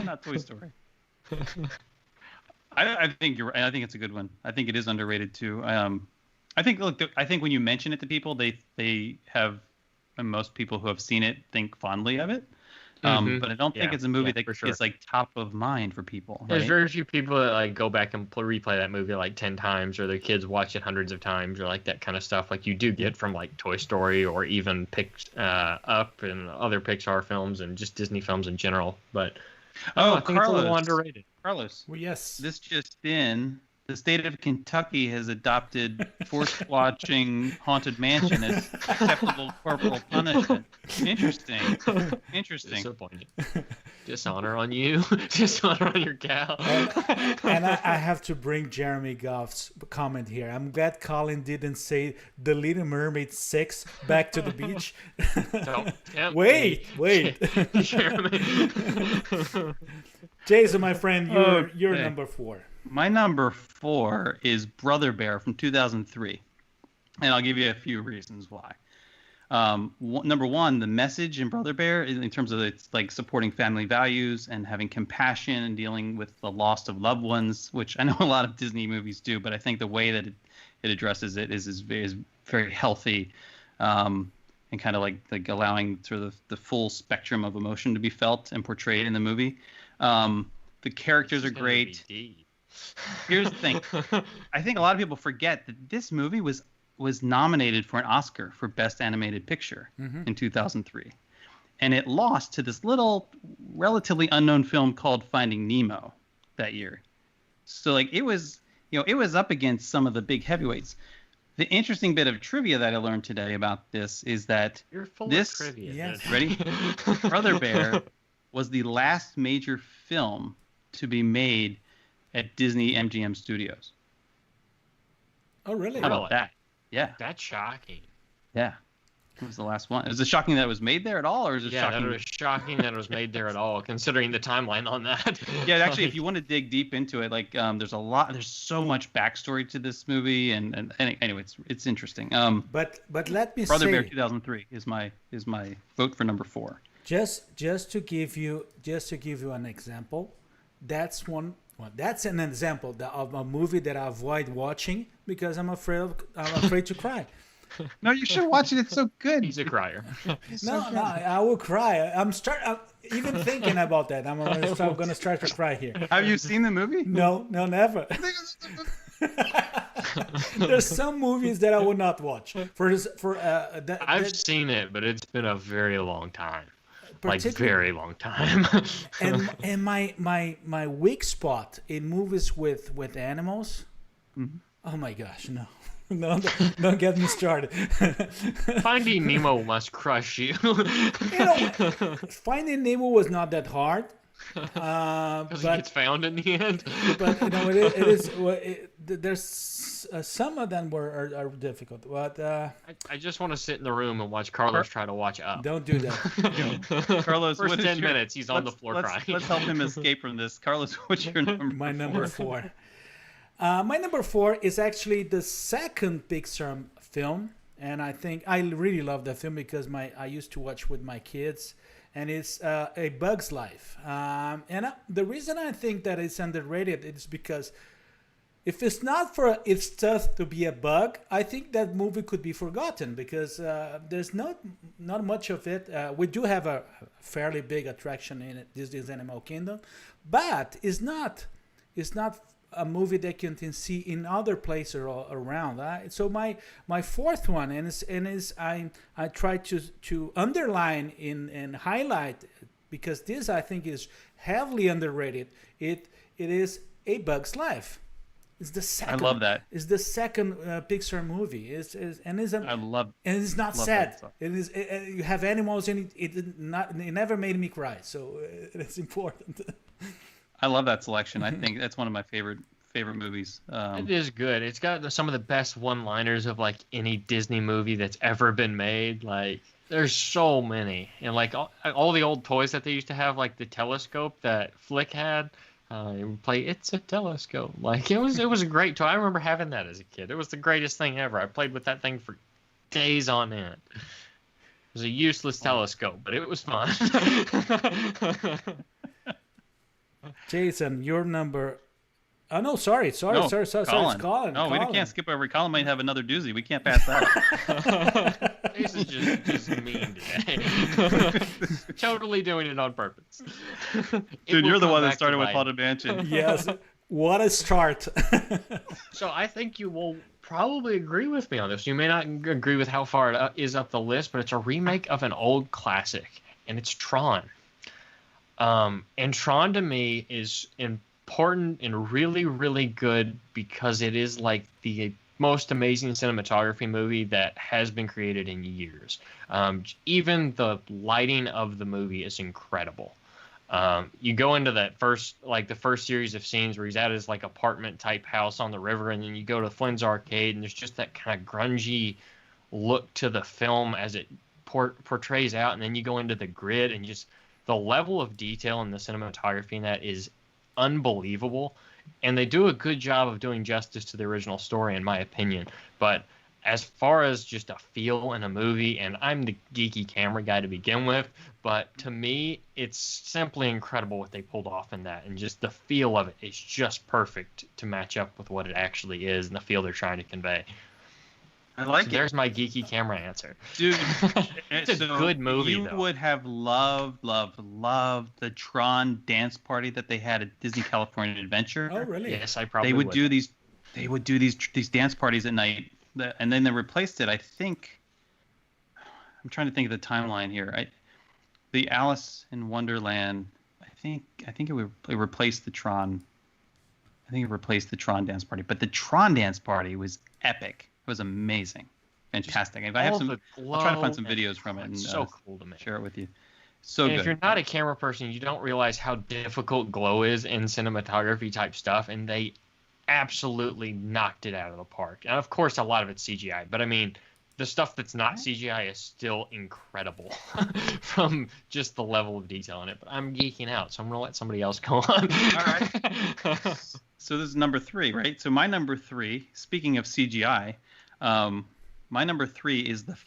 Not Toy Story. I think you're right. I think it's a good one. I think it is underrated too. I think when you mention it to people, they have, and most people who have seen it think fondly of it. But I don't think it's a movie that is like top of mind for people. Right? There's very few people that like go back and replay that movie like 10 times, or their kids watch it hundreds of times, or like that kind of stuff. Like you do get from like Toy Story or even Up and other Pixar films and just Disney films in general. But I think it's a little underrated. Carlos, well, yes. This just in. The state of Kentucky has adopted forced watching Haunted Mansion as acceptable corporal punishment. Interesting. Disappointing. Dishonor on you. Dishonor on your gal. And I have to bring Jeremy Goff's comment here. I'm glad Collin didn't say The Little Mermaid 6, Back to the Beach. Wait. Jeremy. Jason, my friend, you're number 4. My number 4 is Brother Bear from 2003, and I'll give you a few reasons why. Number 1, the message in Brother Bear, in terms of its like supporting family values and having compassion and dealing with the loss of loved ones, which I know a lot of Disney movies do, but I think the way that it addresses it is very healthy, and kind of like allowing sort of the full spectrum of emotion to be felt and portrayed in the movie. The characters are great. Here's the thing. I think a lot of people forget that this movie was nominated for an Oscar for Best Animated Picture in 2003. And it lost to this little, relatively unknown film called Finding Nemo that year. So like it was up against some of the big heavyweights. The interesting bit of trivia that I learned today about this is that You're full of trivia. Yes. Ready? Brother Bear was the last major film to be made at Disney MGM Studios. Oh, really? How about that? Yeah. That's shocking. Yeah. It was the last one. Is it shocking that it was made there at all, or is it shocking? Yeah, it was shocking that it was made there at all, considering the timeline on that. Yeah, actually, if you want to dig deep into it, like there's so much backstory to this movie, and anyway, it's interesting. But let me Brother say, Bear 2003 is my vote for number 4. Just to give you an example, that's an example of a movie that I avoid watching because I'm afraid to cry. No, you should watch it. It's so good. He's a crier. No, I will cry. I'm even thinking about that. I'm gonna start to cry here. Have you seen the movie? No, never. There's some movies that I would not watch. I've seen it, but it's been a very long time. Like very long time. and my weak spot in movies with animals. Mm-hmm. Oh my gosh, no. No, don't get me started. Finding Nemo must crush you. Finding Nemo was not that hard. Because he gets found in the end. But it is. There's some of them are difficult. But I just want to sit in the room and watch Carlos try to watch Up. Don't do that. Carlos, first 10 minutes, he's on the floor crying. Let's help him escape from this. Carlos, what's your number? My number 4. My number 4 is actually the second Pixar film, and I think I really love that film because I used to watch with my kids, and it's A Bug's Life. The reason I think that it's underrated is because if it's not for its stuff to be a bug, I think that movie could be forgotten because there's not much of it. We do have a fairly big attraction in Disney's Animal Kingdom, but it's not a movie that you can see in other places around. So my fourth one, I try to underline and highlight because this I think is heavily underrated. It is A Bug's Life. It's the second. I love that. It's the second Pixar movie. I love. And it's not sad. It is. You have animals, and it never made me cry. So it's important. I love that selection. I think that's one of my favorite movies. It is good. It's got some of the best one-liners of like any Disney movie that's ever been made. Like there's so many, and like all the old toys that they used to have, like the telescope that Flick had. Play It's a Telescope. Like it was a great toy. I remember having that as a kid. It was the greatest thing ever. I played with that thing for days on end. It was a useless telescope, but it was fun. Jason, your number Oh no, sorry. No, It's Colin. No, we Colin. can't skip over. Colin might have another doozy. We can't pass that. This is just mean today. Totally doing it on purpose. Dude, you're the one that started with Haunted Mansion. Yes. What a start. So I think you will probably agree with me on this. You may not agree with how far it is up the list, but it's a remake of an old classic, and it's Tron. And Tron to me is important and really, really good because it is like the most amazing cinematography movie that has been created in years. Even the lighting of the movie is incredible. You go into the first series of scenes where he's at his like apartment type house on the river, and then you go to Flynn's arcade, and there's just that kind of grungy look to the film as it portrays out, and then you go into the grid, and just the level of detail in the cinematography in that is unbelievable, and they do a good job of doing justice to the original story, in my opinion. But as far as just a feel in a movie, and I'm the geeky camera guy to begin with, but to me, it's simply incredible what they pulled off in that, and just the feel of it is just perfect to match up with what it actually is and the feel they're trying to convey. I like it. There's my geeky camera answer. Dude, it's a good movie, You would have loved the Tron dance party that they had at Disney California Adventure. Oh, really? Yes, I probably would. They would do these dance parties at night, and then they replaced it. I think. I'm trying to think of the timeline here. The Alice in Wonderland. I think it replaced the Tron. I think it replaced the Tron dance party, but the Tron dance party was epic. It was amazing, fantastic. If I have some, I'll try to find some videos from it and so cool to me. Share it with you. So and good. If you're not a camera person, you don't realize how difficult glow is in cinematography type stuff, and they absolutely knocked it out of the park. And of course, a lot of it's CGI, but I mean, the stuff that's not CGI is still incredible from just the level of detail in it. But I'm geeking out, so I'm gonna let somebody else go on. All right. So this is number 3, right? So my number 3, speaking of CGI, my number 3 is the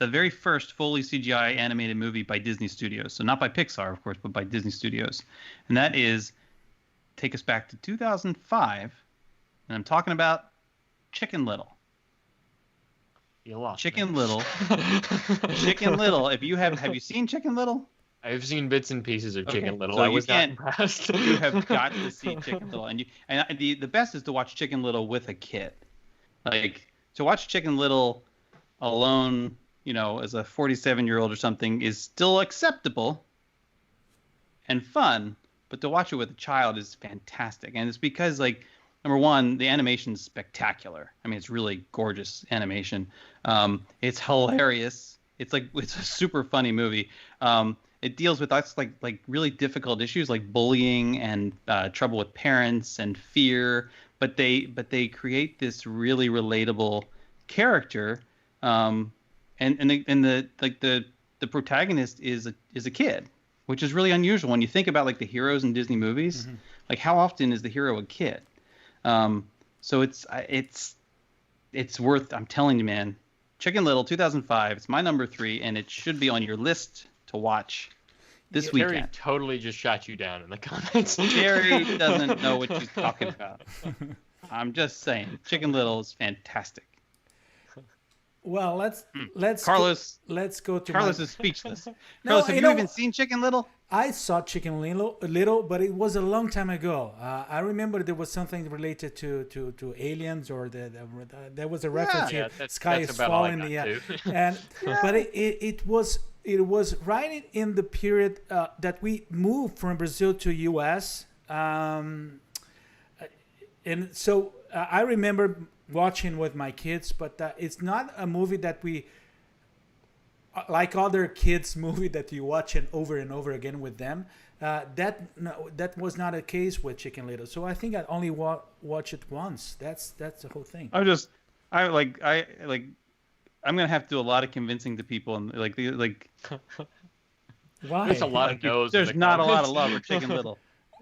very first fully CGI animated movie by Disney Studios. So not by Pixar, of course, but by Disney Studios. And that is, take us back to 2005, and I'm talking about Chicken Little. You lost Chicken me. Little. Chicken Little. Have you seen Chicken Little? I've seen bits and pieces of Chicken Little. So I was not impressed. You have got to see Chicken Little, and the best is to watch Chicken Little with a kid. Like, to watch Chicken Little alone, as a 47-year-old or something, is still acceptable and fun, but to watch it with a child is fantastic. And it's because, like, number one, the animation is spectacular. I mean, it's really gorgeous animation. It's hilarious. It's a super funny movie. It deals with like really difficult issues like bullying and trouble with parents and fear, but they create this really relatable character, and the protagonist is a kid, which is really unusual when you think about like the heroes in Disney movies. Mm-hmm. Like, how often is the hero a kid? So it's worth. I'm telling you, man. Chicken Little, 2005. It's my number 3, and it should be on your list to watch this weekend. Terry totally just shot you down in the comments. Terry doesn't know what she's talking about. I'm just saying, Chicken Little is fantastic. Well, let's Carlos. Let's go to Carlos is speechless. No, Carlos, have you even seen Chicken Little? I saw Chicken Little, but it was a long time ago. I remember there was something related to aliens, or there was a reference here. Sky is falling. But it was right in the period that we moved from Brazil to U.S. And so I remember watching with my kids, but it's not a movie that we, like other kids movie that you watch it over and over again with them. That was not a case with Chicken Little. So I think I only watch it once. That's the whole thing. I'm gonna have to do a lot of convincing to people, and like Why? There's a lot of no's. There's not a lot of love for Chicken Little.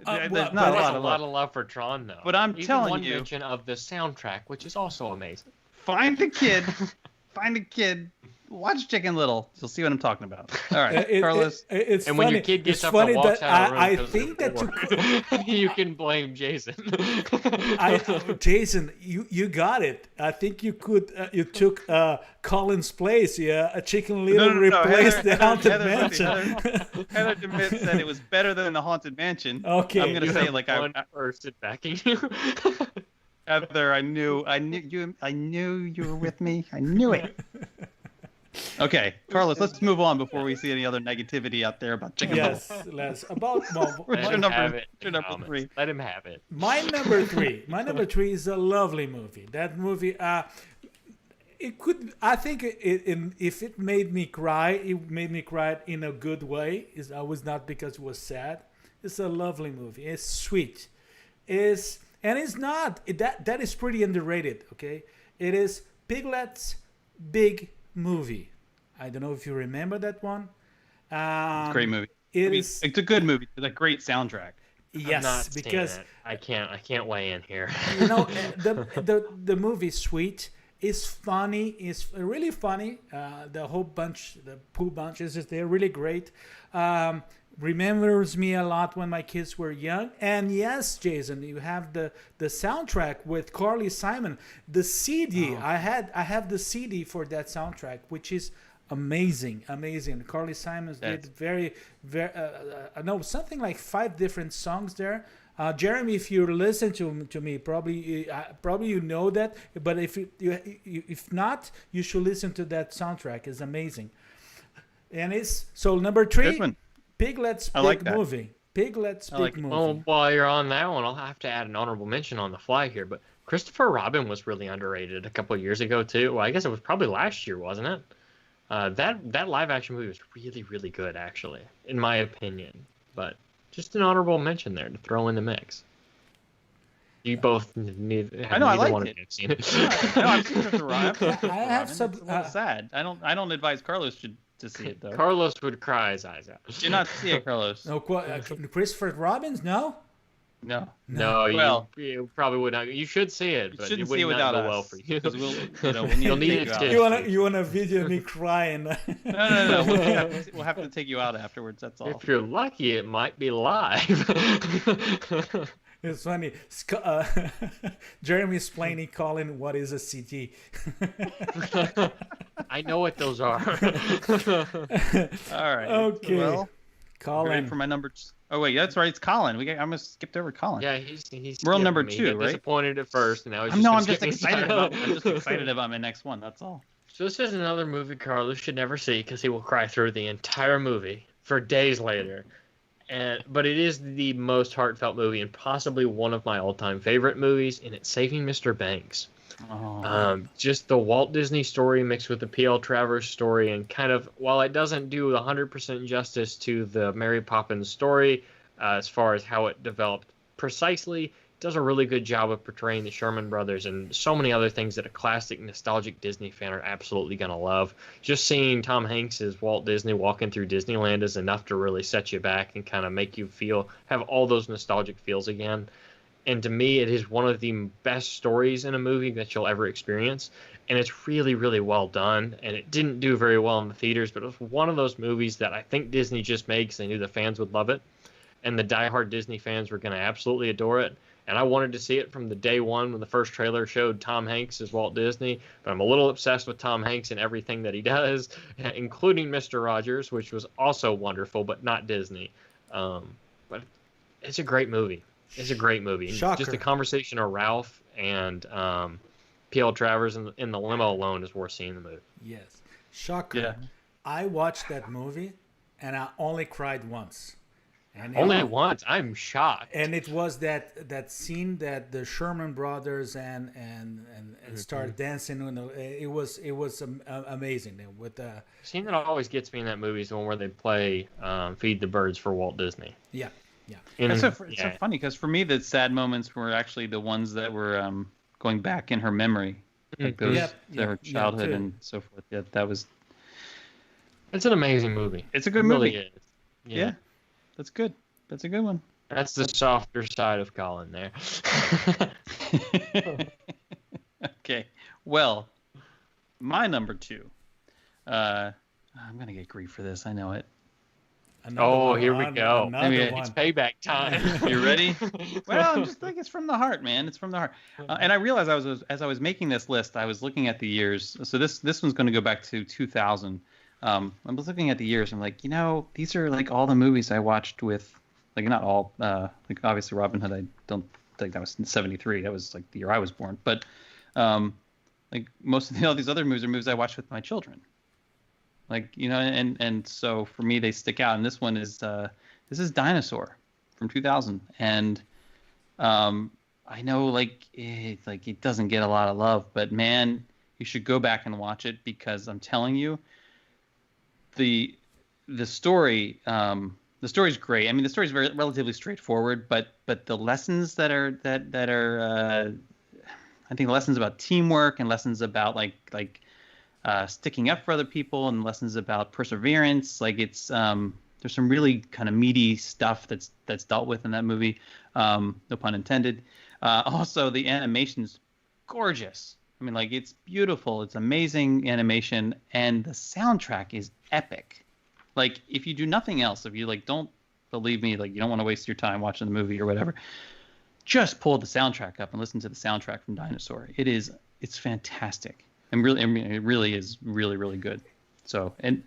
There's not a lot of love for Tron, though. But I'm Even telling one you, mention of the soundtrack, which is also amazing. find a kid watch Chicken Little. You'll see what I'm talking about. All right, Carlos. It's and funny. when your kid gets it's up funny and walks that out of the room, I think that you can blame Jason. Jason, you got it. I think you could. You took Colin's place. Yeah, a Chicken Little replaced the Haunted Mansion. Heather DeMitt said it was better than the Haunted Mansion. Okay, I'm gonna say like one person backing you. Heather, I knew you were with me. I knew it. Okay, Carlos, let's move on before we see any other negativity out there about Chicken Little. Yes, Les. What's your number 3? Let him have it. My number three is a lovely movie. That movie, it could. I think if it made me cry, it made me cry in a good way. It was not because it was sad. It's a lovely movie. It's sweet. And it's not that is pretty underrated. Okay, it is Piglets' big movie. I don't know if you remember that one. It's a great movie. It's a good movie. It's a great soundtrack. Yes, because I can't weigh in here. You know, the movie is sweet. It's funny. It's really funny. The whole bunch, the Pooh bunches, they're really great. Remembers me a lot when my kids were young. And yes, Jason, you have the soundtrack with Carly Simon. The CD, I have the CD for that soundtrack, which is amazing. Carly Simon did very something like 5 different songs there. Jeremy, if you listen to me, probably you know that. But if not, you should listen to that soundtrack. It's amazing. And it's so number 3. Piglets big movie. Piglets big movie. Well, while you're on that one, I'll have to add an honorable mention on the fly here. But Christopher Robin was really underrated a couple of years ago too. Well, I guess it was probably last year, wasn't it? That live action movie was really, really good, actually, in my opinion. But just an honorable mention there to throw in the mix. You both need. I know. I liked it. Seen it. No, I've seen Christopher Robin. I have some. It's a little sad. I don't advise Carlos to see it though. Carlos would cry his eyes out. Do not see it, Carlos. No, Christopher Robbins, no. No, well, you probably would not. You should see it, but it would not go well for you. You'll need it. You want to video me crying? No. We'll have to take you out afterwards. That's all. If you're lucky, it might be live. It's funny. Jeremy's explaining Colin what is a CD. I know what those are. All right. Okay. Well, Colin. Ready for my number. Oh wait, that's right. It's Colin. I almost skipped over Colin. Yeah, he's. We're on number me. 2, right? Disappointed at first, and now I'm just excited. I'm just excited about my next one. That's all. So this is another movie Carlos should never see because he will cry through the entire movie for days later. But it is the most heartfelt movie and possibly one of my all-time favorite movies, and it's Saving Mr. Banks. Just the Walt Disney story mixed with the P.L. Travers story, and kind of, while it doesn't do 100% justice to the Mary Poppins story as far as how it developed precisely, it does a really good job of portraying the Sherman Brothers and so many other things that a classic nostalgic Disney fan are absolutely going to love. Just seeing Tom Hanks as Walt Disney walking through Disneyland is enough to really set you back and kind of make you have all those nostalgic feels again. And to me, it is one of the best stories in a movie that you'll ever experience. And it's really, really well done. And it didn't do very well in the theaters, but it was one of those movies that I think Disney just made because they knew the fans would love it. And the diehard Disney fans were going to absolutely adore it. And I wanted to see it from the day one when the first trailer showed Tom Hanks as Walt Disney. But I'm a little obsessed with Tom Hanks and everything that he does, including Mr. Rogers, which was also wonderful, but not Disney. But it's a great movie. It's a great movie. Shocker. Just the conversation of Ralph and P.L. Travers in the limo alone is worth seeing the movie. Yes. Shocker. Yeah. I watched that movie, and I only cried once. And Only once? I'm shocked. And it was that scene that the Sherman Brothers and started dancing. It was amazing. With the scene that always gets me in that movie is the one where they play Feed the Birds for Walt Disney. Yeah. It's so funny because for me the sad moments were actually the ones that were going back in her memory, like those her childhood and so forth. Yeah, that was. It's an amazing movie. It's a good movie. Really Is. Yeah, that's good. That's a good one. That's the softer side of Colin there. Okay, well, my number 2. I'm gonna get grief for this. I know it. Here we go. Maybe it's payback time. You ready? Well, I'm just like, it's from the heart, man. It's from the heart. And I realized as I was making this list, I was looking at the years. So this one's going to go back to 2000. I was looking at the years. I'm like, these are like all the movies I watched with, like not all, like obviously Robin Hood. I don't think that was in '73. That was like the year I was born. But like most of all these other movies are movies I watched with my children. Like, and so for me, they stick out. And this one is, this is Dinosaur from 2000. And I know it doesn't get a lot of love, but man, you should go back and watch it, because I'm telling you, the story, the story's great. I mean, the story's relatively straightforward, but the lessons that are, I think lessons about teamwork and lessons about like sticking up for other people and lessons about perseverance. Like it's there's some really kind of meaty stuff that's dealt with in that movie. No pun intended. Also, the animation's gorgeous. I mean, like it's beautiful. It's amazing animation, and the soundtrack is epic. Like if you do nothing else, if you like don't believe me, like you don't want to waste your time watching the movie or whatever, just pull the soundtrack up and listen to the soundtrack from Dinosaur. It's fantastic. And really, I mean, it really is really, really good. So, and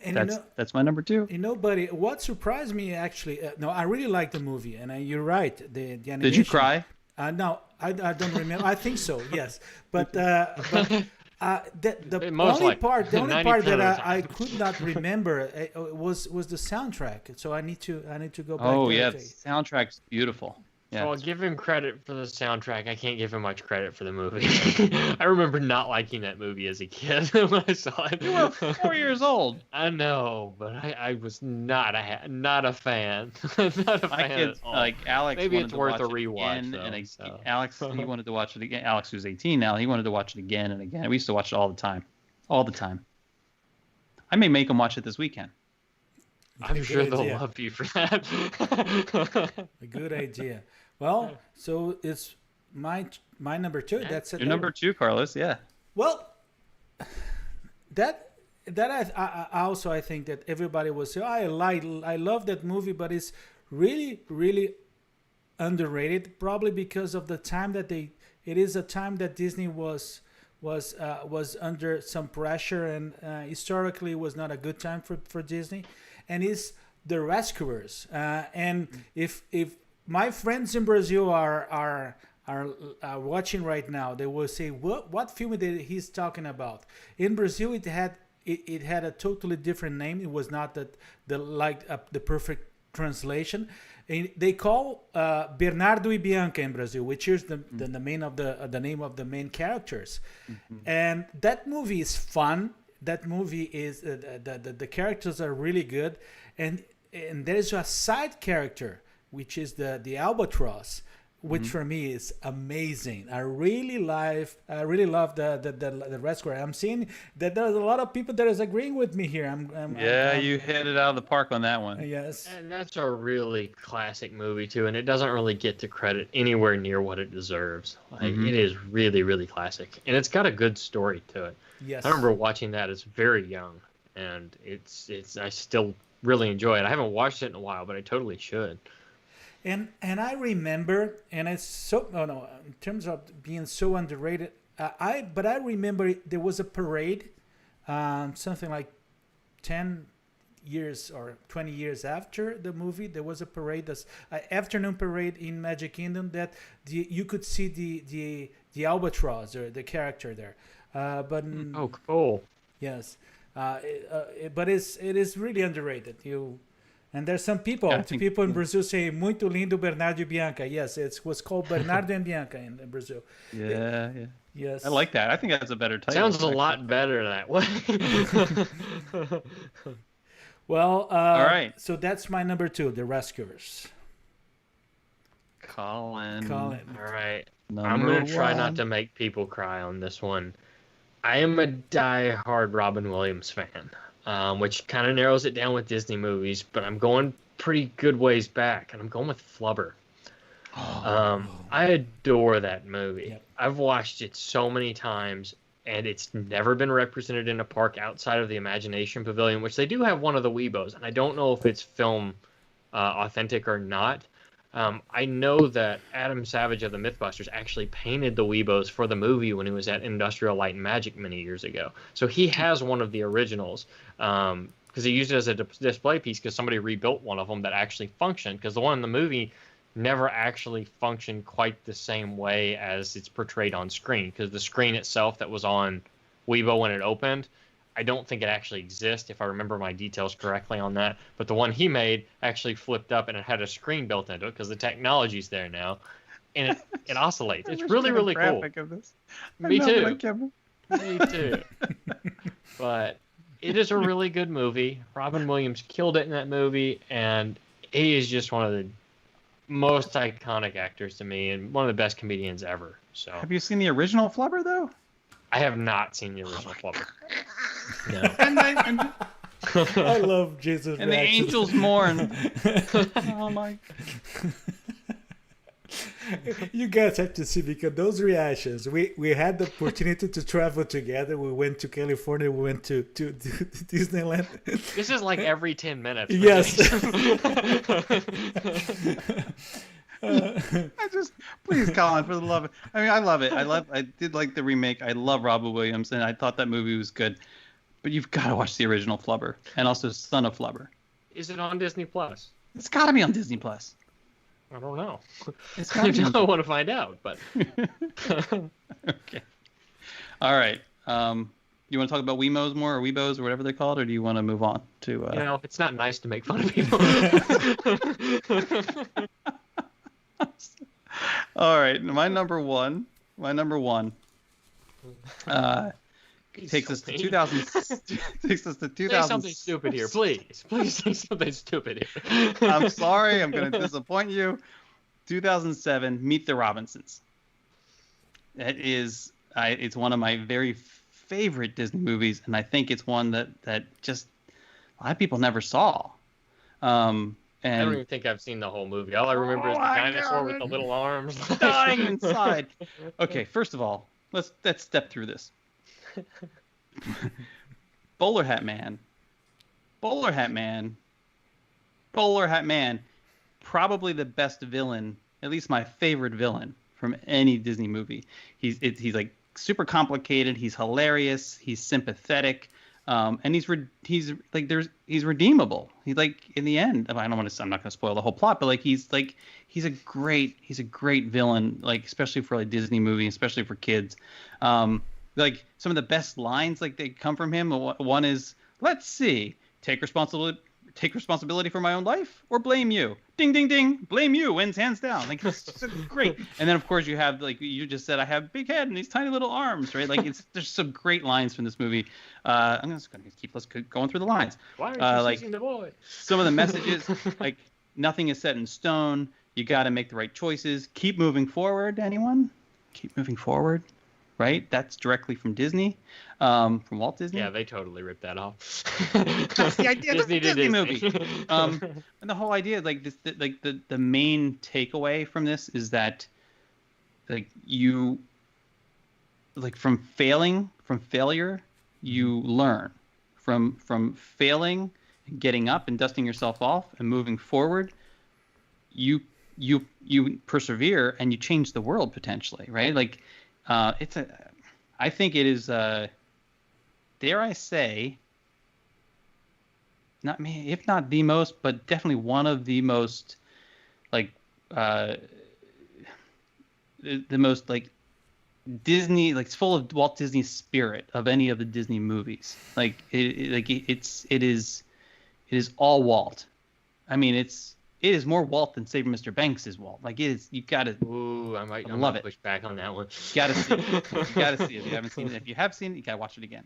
that's my number 2. Buddy, what surprised me actually, no, I really like the movie, and you're right. The animation. Did you cry? No, I don't remember. I think so, yes. But the only part that I could not remember was the soundtrack. So I need to go back. Oh yeah, the soundtrack's beautiful. Yeah. So I'll give him credit for the soundtrack. I can't give him much credit for the movie. I remember not liking that movie as a kid when I saw it. You were 4 years old. I know, but I was not a fan. Not a fan at all. Like Alex. Maybe it's worth a rewatch. Though, Alex, he wanted to watch it again. Alex, who's 18 now, he wanted to watch it again and again. We used to watch it all the time. All the time. I may make him watch it this weekend. I'm sure they'll love you for that. A good idea. Well, so it's my number 2. That's it. Your number 2, Carlos. Yeah. Well, that I also I think that everybody will say, I love that movie, but it's really, really underrated. Probably because of the time that it is a time that Disney was under some pressure, and historically was not a good time for Disney. And it's The Rescuers. And if my friends in Brazil are watching right now, they will say, what film he's talking about? In Brazil, it had a totally different name. It was not the perfect translation. And they call Bernardo y Bianca in Brazil, which is the name of the main characters. Mm-hmm. And that movie is fun. That movie is the characters are really good, and there's a side character which is the albatross, which for me is amazing. I really love the rescuer. I'm seeing that there's a lot of people that is agreeing with me here. You hit it out of the park on that one. Yes, and that's a really classic movie too, and it doesn't really get the credit anywhere near what it deserves. Like it is really, really classic, and it's got a good story to it. Yes, I remember watching that as very young, and it's I still really enjoy it. I haven't watched it in a while, but I totally should. And I remember, and it's so in terms of being so underrated. I remember there was a parade, something like 10 years or 20 years after the movie. There was a parade, this afternoon parade in Magic Kingdom that you could see the albatross or the character there. Oh, cool. Yes, but it is really underrated. And there's some people in Brazil say "Muito lindo Bernardo e Bianca." Yes, it was called Bernardo and Bianca in Brazil. Yeah. Yes. I like that. I think that's a better title. Sounds a lot better that way. Well, all right. So that's my number 2, The Rescuers. Collin. All right. I'm going to try not to make people cry on this one. I am a die-hard Robin Williams fan, which kind of narrows it down with Disney movies, but I'm going pretty good ways back, and I'm going with Flubber. I adore that movie. Yep. I've watched it so many times, and it's never been represented in a park outside of the Imagination Pavilion, which they do have one of the Weebos, and I don't know if it's film authentic or not. I know that Adam Savage of the Mythbusters actually painted the Weebos for the movie when he was at Industrial Light and Magic many years ago. So he has one of the originals because he used it as a display piece because somebody rebuilt one of them that actually functioned, because the one in the movie never actually functioned quite the same way as it's portrayed on screen, because the screen itself that was on Weebo when it opened, I don't think it actually exists, if I remember my details correctly on that. But the one he made actually flipped up and it had a screen built into it because the technology's there now, and it oscillates. It's really, really cool. Of this. Me too. Me too. But it is a really good movie. Robin Williams killed it in that movie, and he is just one of the most iconic actors to me and one of the best comedians ever. So, have you seen the original Flubber though? I have not seen the original Flubber. No. I love Jesus. And the angels mourn. Oh my! You guys have to see, because those reactions. We had the opportunity to travel together. We went to California. We went to Disneyland. This is like every 10 minutes. Yes. Please, Colin, for the love of, I mean, I love it. I did like the remake. I love Robin Williams, and I thought that movie was good. But you've got to watch the original Flubber, and also Son of Flubber. Is it on Disney Plus? It's got to be on Disney Plus. I don't know. It's I don't want to find out, but okay. All right. You want to talk about Weemos more, or Weebos, or whatever they're called, or do you want to move on to? It's not nice to make fun of people. All right, my number one. Takes us to 2000. Takes us to 2000. Say something stupid here, please. Please say something stupid here. I'm sorry, I'm going to disappoint you. 2007, Meet the Robinsons. It is. It's one of my very favorite Disney movies, and I think it's one that just a lot of people never saw. And I don't even think I've seen the whole movie. All I remember is the dinosaur with the little arms dying inside. Okay, first of all, let's step through this. Bowler Hat Man, probably the best villain, at least my favorite villain from any Disney movie. He's like super complicated. He's hilarious. He's sympathetic, and he's redeemable. He's like, in the end, I'm not going to spoil the whole plot, but like he's a great villain, like especially for a Disney movie, especially for kids. Like some of the best lines, like they come from him. One is, "Let's see, take responsibility for my own life, or blame you." Ding, ding, ding. Blame you wins hands down. Like, it's so great. And then of course you have, like you just said, I have a big head and these tiny little arms, right? Like there's some great lines from this movie. I'm just gonna keep going through the lines. Why are you like the boy? Some of the messages, like nothing is set in stone. You got to make the right choices. Keep moving forward. Anyone? Keep moving forward. Right? That's directly from Disney, from Walt Disney. Yeah, they totally ripped that off. That's the idea. That's a Disney movie. And the whole idea, like this, like the main takeaway from this is that, like you, like from failure, you learn. From failing, and getting up and dusting yourself off and moving forward, you persevere and you change the world potentially, right? Like. I think it is, dare I say, not me, if not the most, but definitely one of the most, like, the most like Disney, like it's full of Walt Disney's spirit of any of the Disney movies. Like it is all Walt. I mean, it is more Walt than Saving Mr. Banks is Walt. Like it is, you gotta. Ooh, I might push back on that one. You gotta see it. You gotta see it. If you haven't seen it, if you have seen it, you gotta watch it again.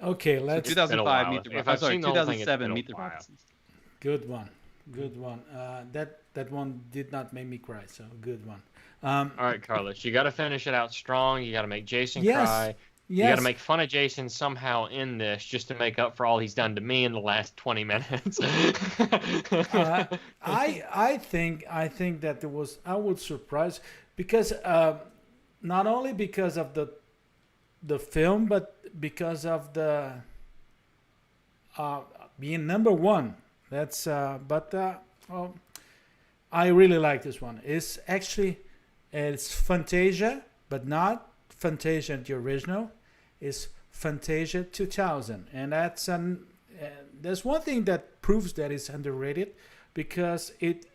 Okay, let's. So 2005, Meet the Robinsons. 2007, Meet the Robinsons. Good one. That one did not make me cry. So good one. All right, Carlos, you got to finish it out strong. You got to make Jason cry. You got to make fun of Jason somehow in this, just to make up for all he's done to me in the last 20 minutes. I think that I was surprised because not only because of the film, but because of the being number one. That's well, I really like this one. It's Fantasia, but not Fantasia the original. It's Fantasia 2000, and there's one thing that proves that it's underrated, because it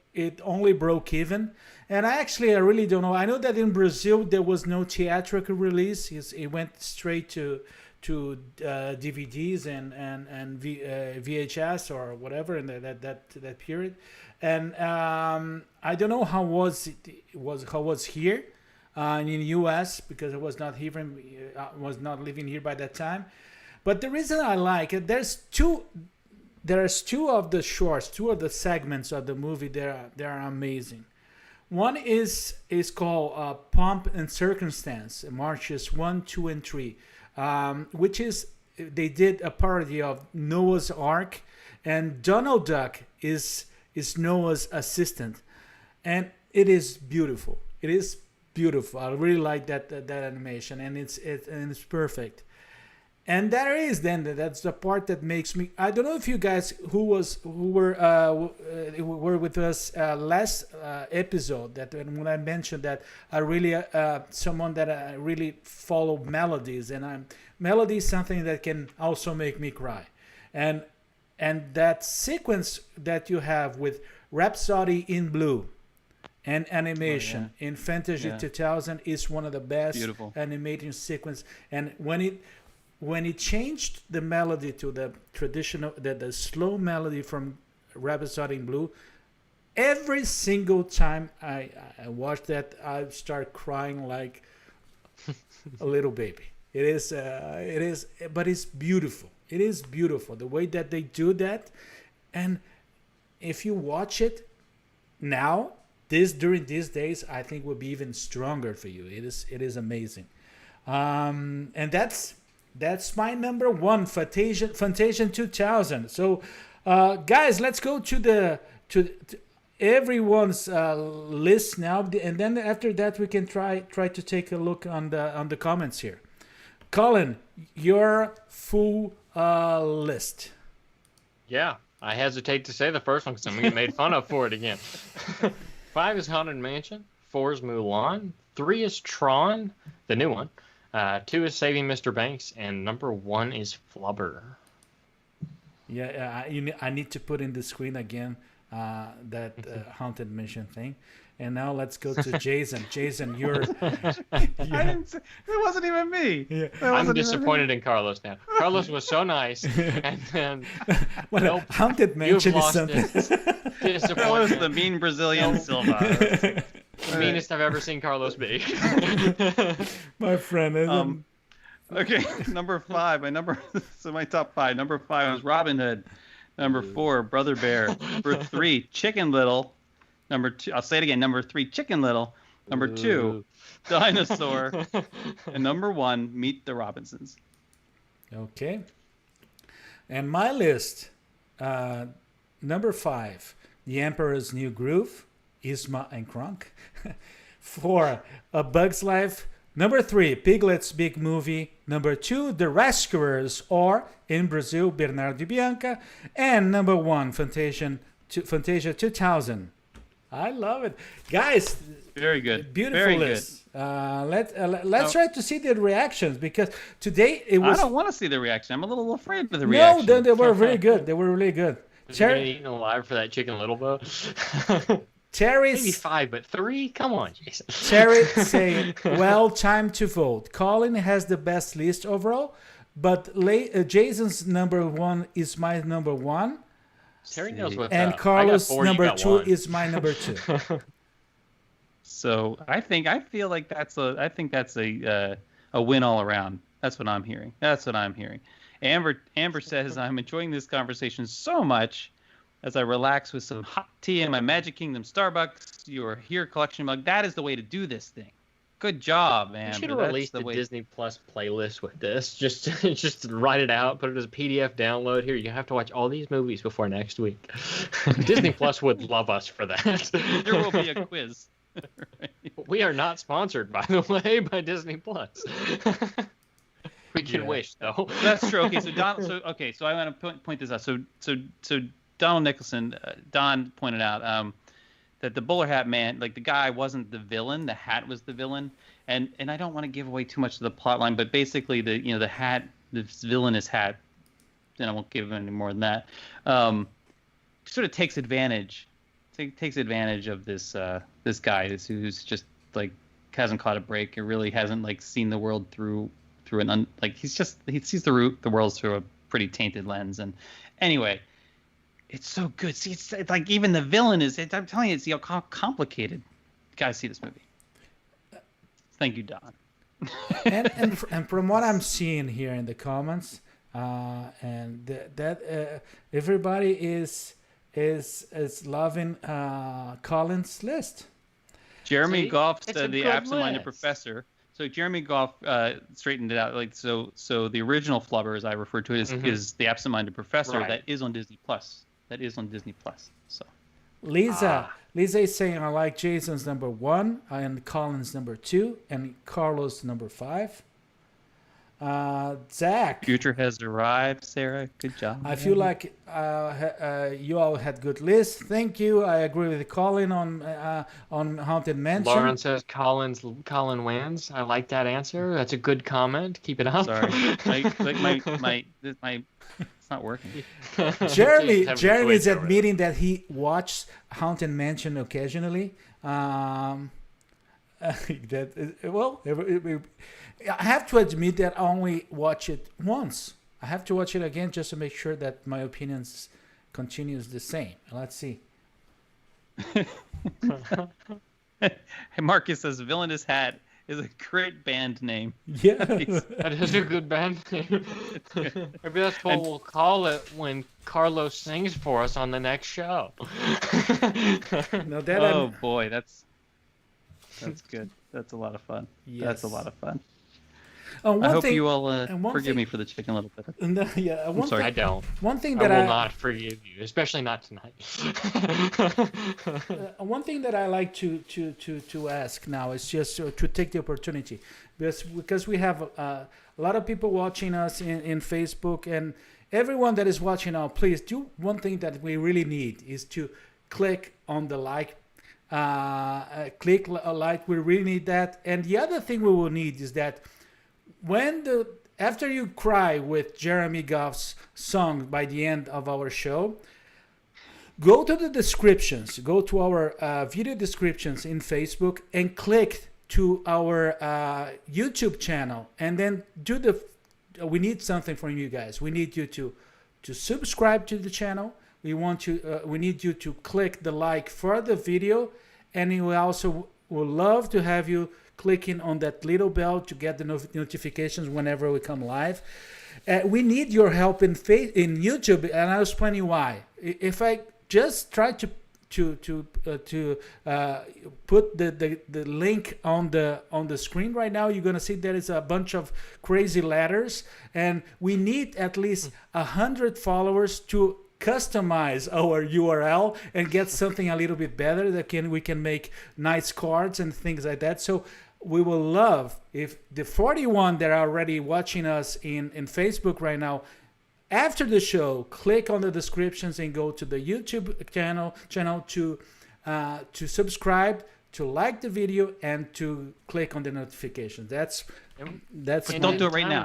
only broke even. And I really don't know. I know that in Brazil there was no theatrical release. It went straight to DVDs and VHS or whatever in that period. And I don't know how was here in the U.S., because I was not living here by that time. But the reason I like it, there's two of the shorts, two of the segments of the movie. They are amazing. One is called Pomp and Circumstance, Marches 1, 2, and 3, which is, they did a parody of Noah's Ark, and Donald Duck is Noah's assistant, and it is beautiful. It is beautiful. I really like that animation, and it's perfect. And that's the part that makes me. I don't know if you guys who were with us last episode, that when I mentioned that I really someone that I really follow melodies, and melody is something that can also make me cry, and that sequence that you have with Rhapsody in Blue and animation in Fantasy 2000 is one of the best animating sequence. And when it changed the melody to the traditional, the slow melody from Rhapsody in Blue, every single time I watch that, I start crying like a little baby. It is, but it's beautiful. It is beautiful the way that they do that. And if you watch it now, during these days, I think will be even stronger for you. It is amazing, and that's my number one, Fantasia 2000. So, guys, let's go to everyone's list now, and then after that we can try to take a look on the comments here. Collin, your full list. Yeah, I hesitate to say the first one because I'm gonna get made fun of for it again. 5 is Haunted Mansion. 4 is Mulan. 3 is Tron, the new one. 2 is Saving Mr. Banks, and number 1 is Flubber. Yeah, I need to put in the screen again that Haunted Mansion thing. And now let's go to Jason. Jason, you're... It wasn't even me. Yeah. I'm disappointed in Carlos now. Carlos was so nice, and then... Well, Haunted Mansion is something... Carlos, the mean Brazilian Silva. The meanest I've ever seen Carlos be. My friend. Okay, number 5. My top 5. Number 5 was Robin Hood. Number 4, Brother Bear. Number 3, Chicken Little. Number 2, I'll say it again. Number 3, Chicken Little. Number 2, Dinosaur. And number 1, Meet the Robinsons. Okay. And my list, number 5, The Emperor's New Groove, Isma and Kronk. 4, A Bug's Life. Number 3, Piglets Big Movie. Number 2, The Rescuers, or in Brazil, Bernardo e Bianca. And number 1, Fantasia 2000. I love it, guys. Very good. Beautiful Very list. Let's try to see the reactions, because today it was. I don't want to see the reaction. I'm a little afraid of the reaction. No, they were very good. They were really good. Eating alive for that Chicken Little bow. Terry, maybe 5, but 3. Come on, Jason. Terry saying, "Well, time to vote. Collin has the best list overall, but Jason's number 1 is my number 1." Terry knows what's and up. Carlos' 4, number 2 1. is my number 2. So I feel like that's a win all around. That's what I'm hearing. Amber says, I'm enjoying this conversation so much as I relax with some hot tea in my Magic Kingdom Starbucks. Your Here collection mug. That is the way to do this thing. Good job, man. You should have released the Disney Plus playlist with this. Just write it out, put it as a PDF download. Here, you have to watch all these movies before next week. Disney Plus would love us for that. There will be a quiz. Right. We are not sponsored, by the way, by Disney Plus. We can wish though. That's true. Okay, so I want to point this out. So Donald Nicholson, Don pointed out that the bowler hat man, like the guy wasn't the villain, the hat was the villain, and I don't want to give away too much of the plot line, but basically the hat, this villainous hat, and I won't give any more than that, sort of takes advantage of this this guy who's just like hasn't caught a break and really hasn't like seen the world through he sees the world through a pretty tainted lens. And anyway, it's so good. See, it's like even the villain I'm telling you, it's how complicated. You guys see this movie. Thank you, Don. and from what I'm seeing here in the comments, everybody is loving Colin's list. Jeremy Goff said the absent-minded professor. So Jeremy Goff straightened it out. Like so the original Flubber, as I refer to it, is the absent-minded professor. Right. That is on Disney Plus. So Lisa is saying I like Jason's number 1 and Colin's number 2 and Carlos number 5. Zach. Future has arrived, Sarah. Good job. I feel like you all had good lists. Thank you. I agree with Colin on Haunted Mansion. Lauren says Colin wins. I like that answer. That's a good comment. Keep it up. Sorry. my it's not working. Jeremy is admitting that he watched Haunted Mansion occasionally. I have to admit that I only watch it once. I have to watch it again just to make sure that my opinions continues the same. Let's see. Marcus says Villainous Hat is a great band name. Yeah. That is a good band name. Maybe that's what we'll call it when Carlos sings for us on the next show. Boy, that's good. That's a lot of fun. Yes. That's a lot of fun. I hope you all forgive me for the chicken a little bit. I'm sorry. I don't. One thing I that will not forgive you, especially not tonight. One thing that I like to ask now is just to take the opportunity, because we have a lot of people watching us in Facebook, and everyone that is watching now, please do one thing that we really need is to click on the like. Click a like. We really need that. And the other thing we will need is that after you cry with Jeremy Goff's song by the end of our show, go to the descriptions, go to our video descriptions in Facebook and click to our YouTube channel, and then we need something from you guys. We need you to subscribe to the channel. We need you to click the like for the video, and we also would love to have you clicking on that little bell to get the notifications whenever we come live. We need your help in YouTube, and I'll explain you why. If I just try to put the link on the screen right now, you're gonna see there is a bunch of crazy letters, and we need at least 100 followers to customize our URL and get something a little bit better we can make nice cards and things like that. So we will love if the 41 that are already watching us in Facebook right now, after the show, click on the descriptions and go to the YouTube channel to subscribe, to like the video, and to click on the notifications. That's don't do it right now.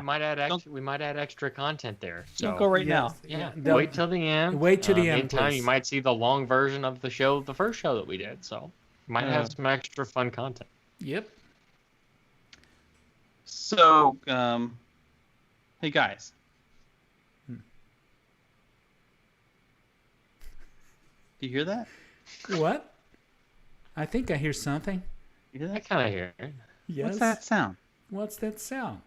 We might add extra content there. So don't go right now. Yeah. Wait till the end. Wait till the end. Meantime, you might see the long version of the show, the first show that we did. So might have some extra fun content. Yep. So, hey guys. Do you hear that? What? I think I hear something. You hear that? I kind of hear it. Yes. What's that sound? What's that sound?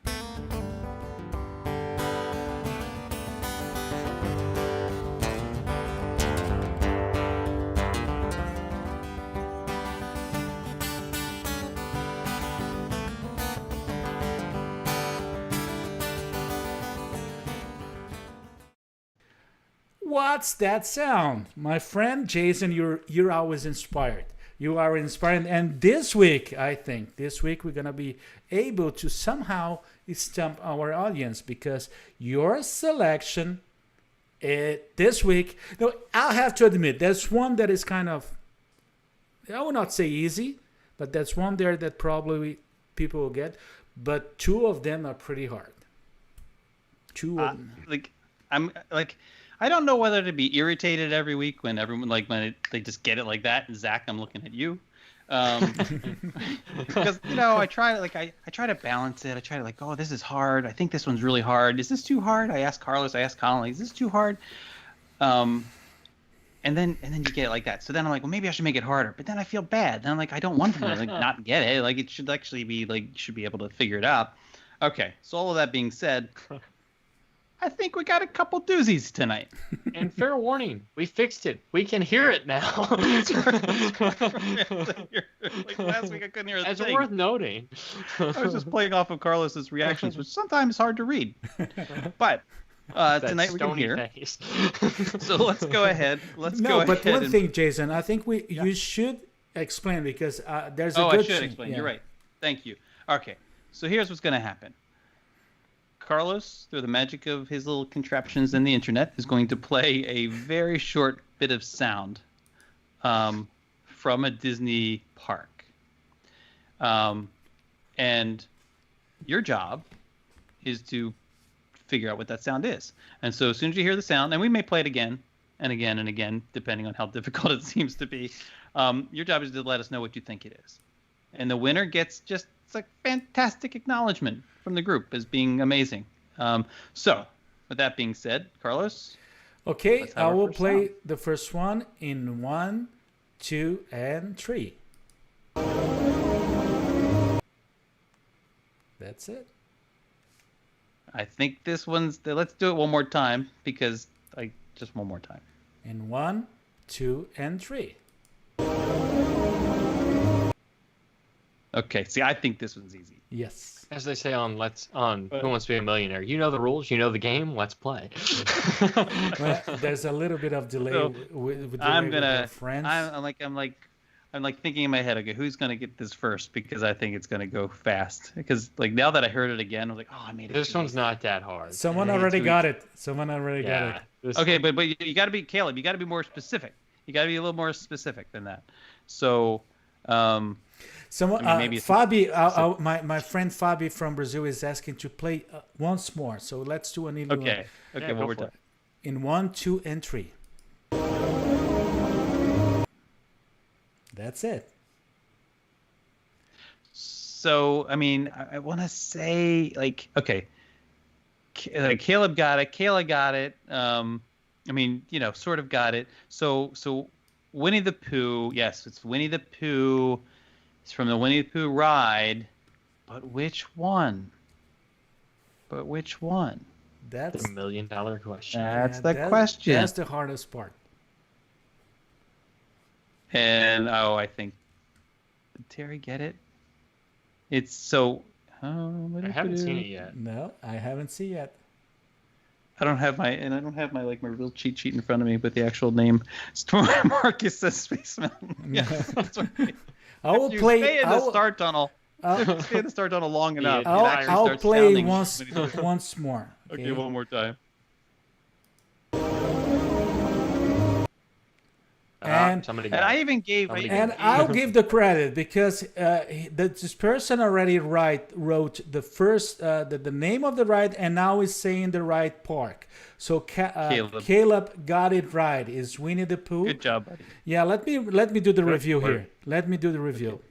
What's that sound? My friend Jason, you're always inspired. You are inspiring. And this week we're going to be able to somehow stump our audience because your selection this week. No, I'll have to admit, there's one that is kind of, I will not say easy, but that's one there that probably people will get. But two of them are pretty hard. Two of them. I don't know whether to be irritated every week when everyone they just get it like that. And Zach, I'm looking at you. Because I try to balance it. I try to oh, this is hard. I think this one's really hard. Is this too hard? I ask Carlos. I ask Collin. Is this too hard? And then you get it like that. So then I'm like, well, maybe I should make it harder. But then I feel bad. Then I'm like, I don't want them to not get it. It should actually be you should be able to figure it out. Okay. So all of that being said, I think we got a couple doozies tonight. And fair warning, we fixed it. We can hear it now. Last week I couldn't hear a thing. It's worth noting. I was just playing off of Carlos's reactions, which sometimes is hard to read. But tonight we can hear. So let's go ahead. But one thing, Jason, I think you should explain because there's a good. I should explain. Yeah. You're right. Thank you. Okay. So here's what's going to happen. Carlos, through the magic of his little contraptions in the internet, is going to play a very short bit of sound from a Disney park. And your job is to figure out what that sound is. And so as soon as you hear the sound, and we may play it again and again and again, depending on how difficult it seems to be, your job is to let us know what you think it is. And the winner gets it's fantastic acknowledgement from the group as being amazing. So, with that being said, Carlos. Okay, I will play the first one in 1, 2, and 3. That's it. I think this one's. Let's do it one more time because just one more time. In 1, 2, and 3. Okay. See, I think this one's easy. Yes. As they say on Who Wants to Be a Millionaire, you know the rules, you know the game, let's play. Well, there's a little bit of delay with our friends. I'm thinking in my head, okay, who's gonna get this first? Because I think it's gonna go fast. Because now that I heard it again, I was like, oh, I made it. This one's not that hard. Someone already got it. Got it. Okay, but you got to be Caleb. You got to be more specific. You got to be a little more specific than that. So. Someone, Fabi, my friend Fabi from Brazil is asking to play once more. So let's do an even. Okay, one more time. In 1, 2, and 3. That's it. So I want to say okay, Caleb got it. Kayla got it. Sort of got it. So Winnie the Pooh. Yes, it's Winnie the Pooh. It's from the Winnie the Pooh ride, but which one? That's $1 million question. That's the question. That's the hardest part. And I think did Terry get it? It's so. I haven't seen it yet. No, I haven't seen it yet. I don't have my my real cheat sheet in front of me, but the actual name. Marcus says Space Mountain. Yeah, that's right. I will play. Stay in the Star Tunnel. Stay in the Star Tunnel long enough. I'll play once more. Okay, one more time. And I even gave. I'll give the credit because this person already wrote the first the name of the ride and now is saying the right park. So Caleb got it right. Is Winnie the Pooh? Good job, buddy. Yeah, let me do the review here. Let me do the review. Okay.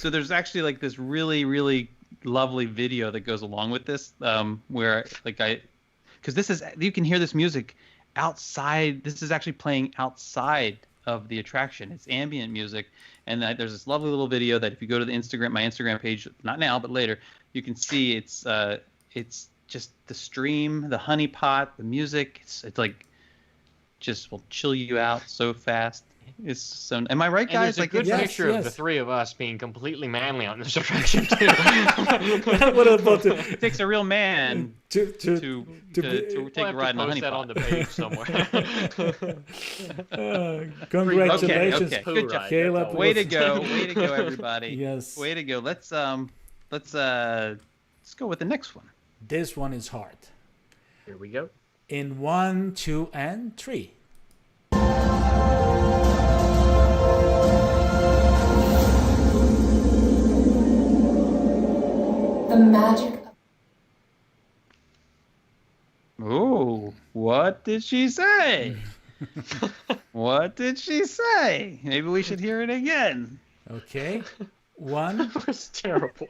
There's actually this really, really lovely video that goes along with this, where because this is, you can hear this music outside. This is actually playing outside of the attraction. It's ambient music, and there's this lovely little video that if you go to my Instagram page, not now but later, you can see it's just the stream, the honey pot, the music. It's just will chill you out so fast. It's so. Am I right, And guys? there's a good yes, picture yes. of the three of us being completely manly on this attraction too. What about It takes a real man to to take We'll a have ride to on a post that on honeypot. the page somewhere. congratulations, Okay. Poo Good job. ride, Caleb. that's all. Way to go, everybody. Yes. Way to go. Let's go with the next one. This one is hard. Here we go. In 1, 2, and 3. The magic. Ooh, what did she say? What did she say? Maybe we should hear it again. Okay. 1. That was terrible.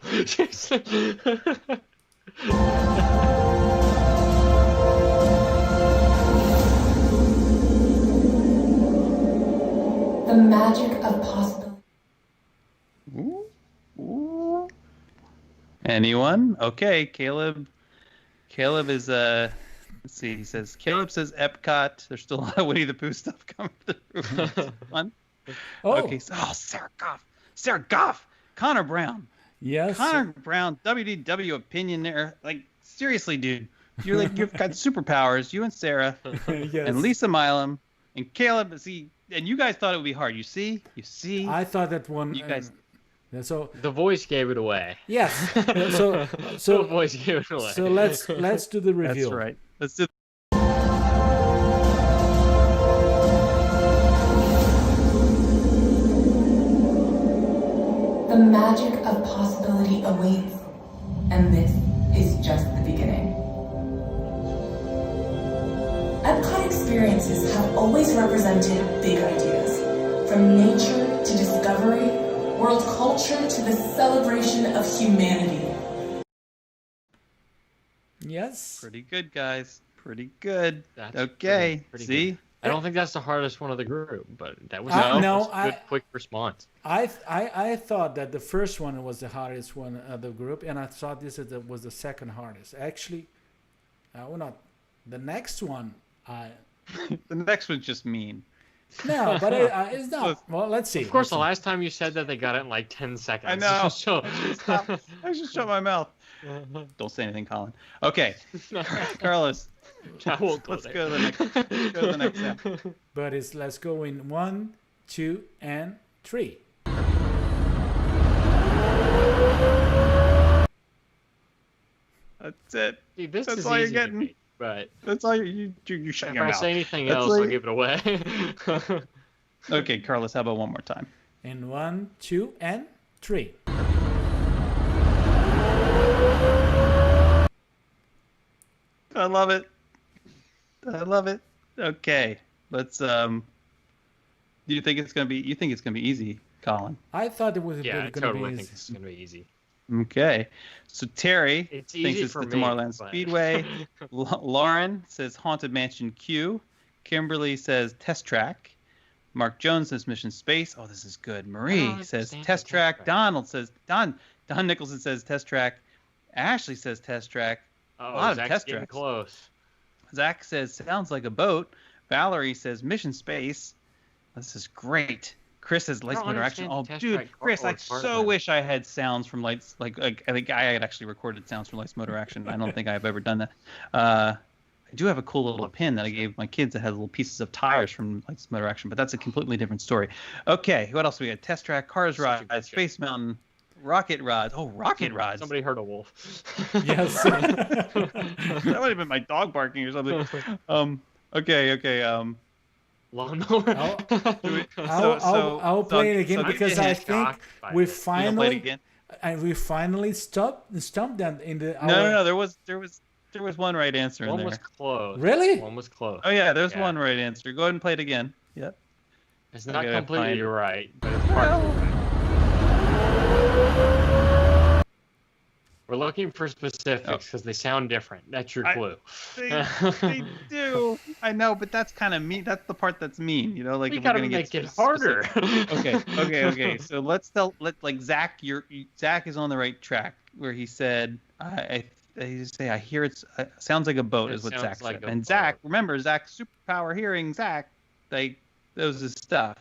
The magic of possibility. Ooh. Anyone? Okay, Caleb. Caleb is let's see. He says Caleb says Epcot. There's still a lot of Winnie the Pooh stuff coming through. That's fun. Oh, Okay, so Sarah Goff, Connor Brown. yes. Connor Brown, WDW opinion there. Like, seriously, dude. You've got superpowers, you and Sarah, Yes. and Lisa Milam, and Caleb. See, and you guys thought it would be hard. You see. I thought that one. You guys. So The voice gave it away. yes. The So voice gave it away. so let's do the reveal. That's right. Let's do. The magic of possibility awaits. And this is just the beginning. Epcot experiences have always represented big ideas. From nature to discovery, world culture to the celebration of humanity. Yes. Pretty good, guys. Pretty good. That's Okay. pretty See. good. I don't think that's the hardest one of the group, but that was, No, that was a good, I- quick response. I thought that the first one was the hardest one of the group, and I thought this was the second hardest. Actually, well, not the next one. The next one's just mean. No, but it's not. Well, let's see. Of course, Let's the see. last time you said that, they got it in like 10 seconds. I know. So, I should shut my mouth. Don't say anything, Colin. Okay, Carlos. I won't go Let's there. go to the next. Let's go to the next step. But let's go in 1, 2, and 3. That's it. See, this That's is all you're easy to getting. me, but That's all you shut if your I mouth. say anything That's else, all I'll you- give it away. Okay, Carlos. How about one more time? In 1, 2, and 3. I love it. I love it. Okay, let's. Do you think it's gonna be? You think it's gonna be easy, Colin? I thought it was Yeah, I going to totally be think easy. this is going to be easy. Okay, so Terry It's thinks easy it's for the me, Tomorrowland but- Speedway. Lauren says Haunted Mansion Q. Kimberly says Test Track. Mark Jones says Mission Space. Oh, this is good. Marie don't says understand Test the Track. Test Track. Donald says Don Nicholson says Test Track. Ashley says Test Track. Oh, lot of Zach's test getting tracks. close. Zach says sounds like a boat. Valerie says Mission Space. This is great. Chris says Lights don't Motor Action. understand Oh, the Test dude, Track Chris, I or part so of it. wish I had sounds from Lights. Like I think I had actually recorded sounds from Lights Motor Action. I don't think I've ever done that. I do have a cool little pin that I gave my kids that has little pieces of tires from Lights Motor Action, but that's a completely different story. Okay, what else we got? Test Track, Cars Such a Ride, good show. Space Mountain, Rocket Rods. Oh, Rocket Rods. Somebody heard a wolf. Yes. That might have been my dog barking or something. Okay. Lawnmower. I'll play it again so because get I shocked think by we this. You gonna play it finally again? stumped them in the. No. There was one right answer in One there. was close. Really? One was close. Oh yeah, there's Yeah. one right answer. Go ahead and play it again. Yep. It's not gotta completely find it. right, but it's partially right. We're looking for specifics because they sound different. That's your clue. They do. I know, but that's kind of mean. That's the part that's mean. You know, like We if we're gotta gonna make get it harder. Okay. So let Zach. Zach is on the right track where he said, I hear it sounds like a boat It is what sounds Zach like said. a And boat. Zach, remember Zach's superpower hearing. Zach, those is stuff.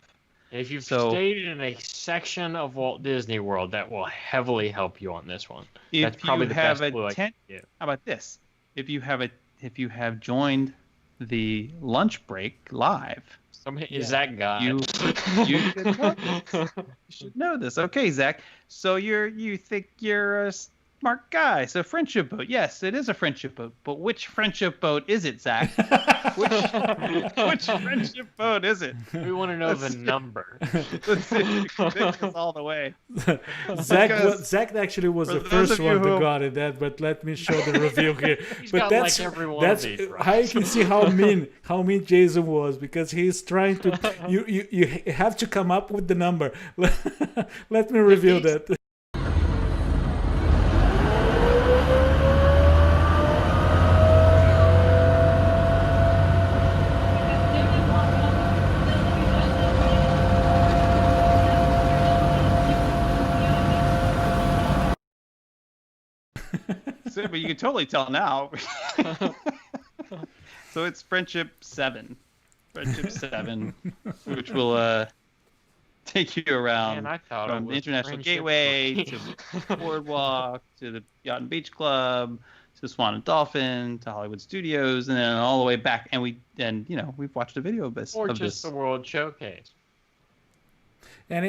And if you've So- stayed in a section of Walt Disney World, that will heavily help you on this one. If That's probably you the have best clue I can how about this? If you have joined the lunch break live, Is that guy? you should know this. Okay, Zach. So you think you're a smart guy. So friendship boat. Yes, it is a friendship boat. But which friendship boat is it, Zach? which friendship boat is it? We want to know the number. Let's see if you can pick this all the way. Zach actually was for the those first of you one who- that got it. But let me show the review here. He's But got that's like every one of that's these, right? how you can see how mean Jason was, because he's trying to you have to come up with the number. Let me reveal that. So, but you can totally tell now. So it's Friendship 7. Friendship 7, which will take you around Man, I thought it from the was International Friendship Gateway Boat. to the Boardwalk to the Yacht and Beach Club to Swan and Dolphin to Hollywood Studios and then all the way back. And we've watched a video of this. Or of just this. the World Showcase. And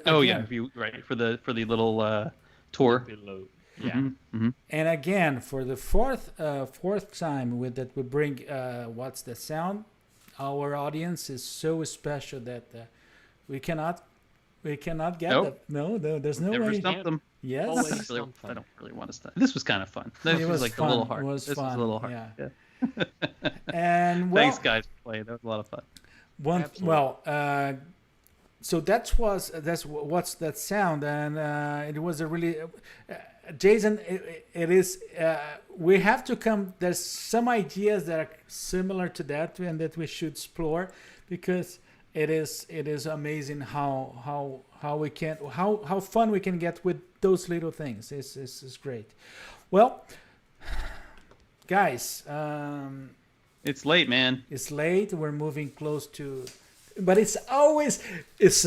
Oh again, yeah, if you right for the little tour. Below. Yeah. Mm-hmm. And again, for the fourth time with that, we bring what's the sound. Our audience is so special that we cannot get Nope. that. No, there's no Never way. stumped them. Yes, Always. I don't really want to stop. This was kind of fun. This it was like fun. a little hard. It was This fun. was a little hard. Yeah. Yeah. And well, Thanks guys for playing. That was a lot of fun. Absolutely. So that's what's that sound, and it was a really Jason. It is. We have to come. There's some ideas that are similar to that, and that we should explore, because it is amazing how we can how fun we can get with those little things. It's great. Well, guys. It's late, man. It's late. We're moving close to, but it's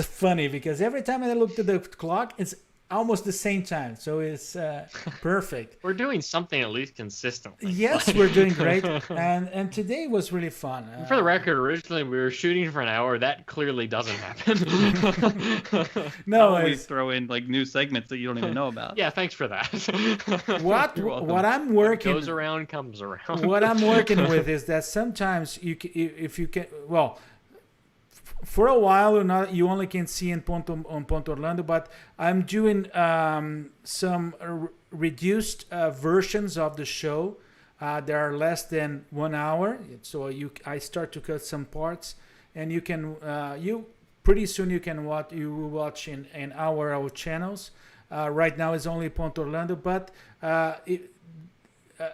funny because every time I look at the clock, it's almost the same time. So it's perfect. We're doing something at least consistently. Yes, we're doing great, and today was really fun. For the record, originally we were shooting for an hour. That clearly doesn't happen. No, We it's, throw in like new segments that you don't even know about. Yeah, thanks for that. what I'm working Goes around, comes around. what I'm working with is that sometimes if you can, well, for a while you only can see on Ponto Orlando, but I'm doing some reduced versions of the show. They are less than 1 hour, so I start to cut some parts, and you can pretty soon you will watch in our channels. Right now it's only Ponto Orlando, but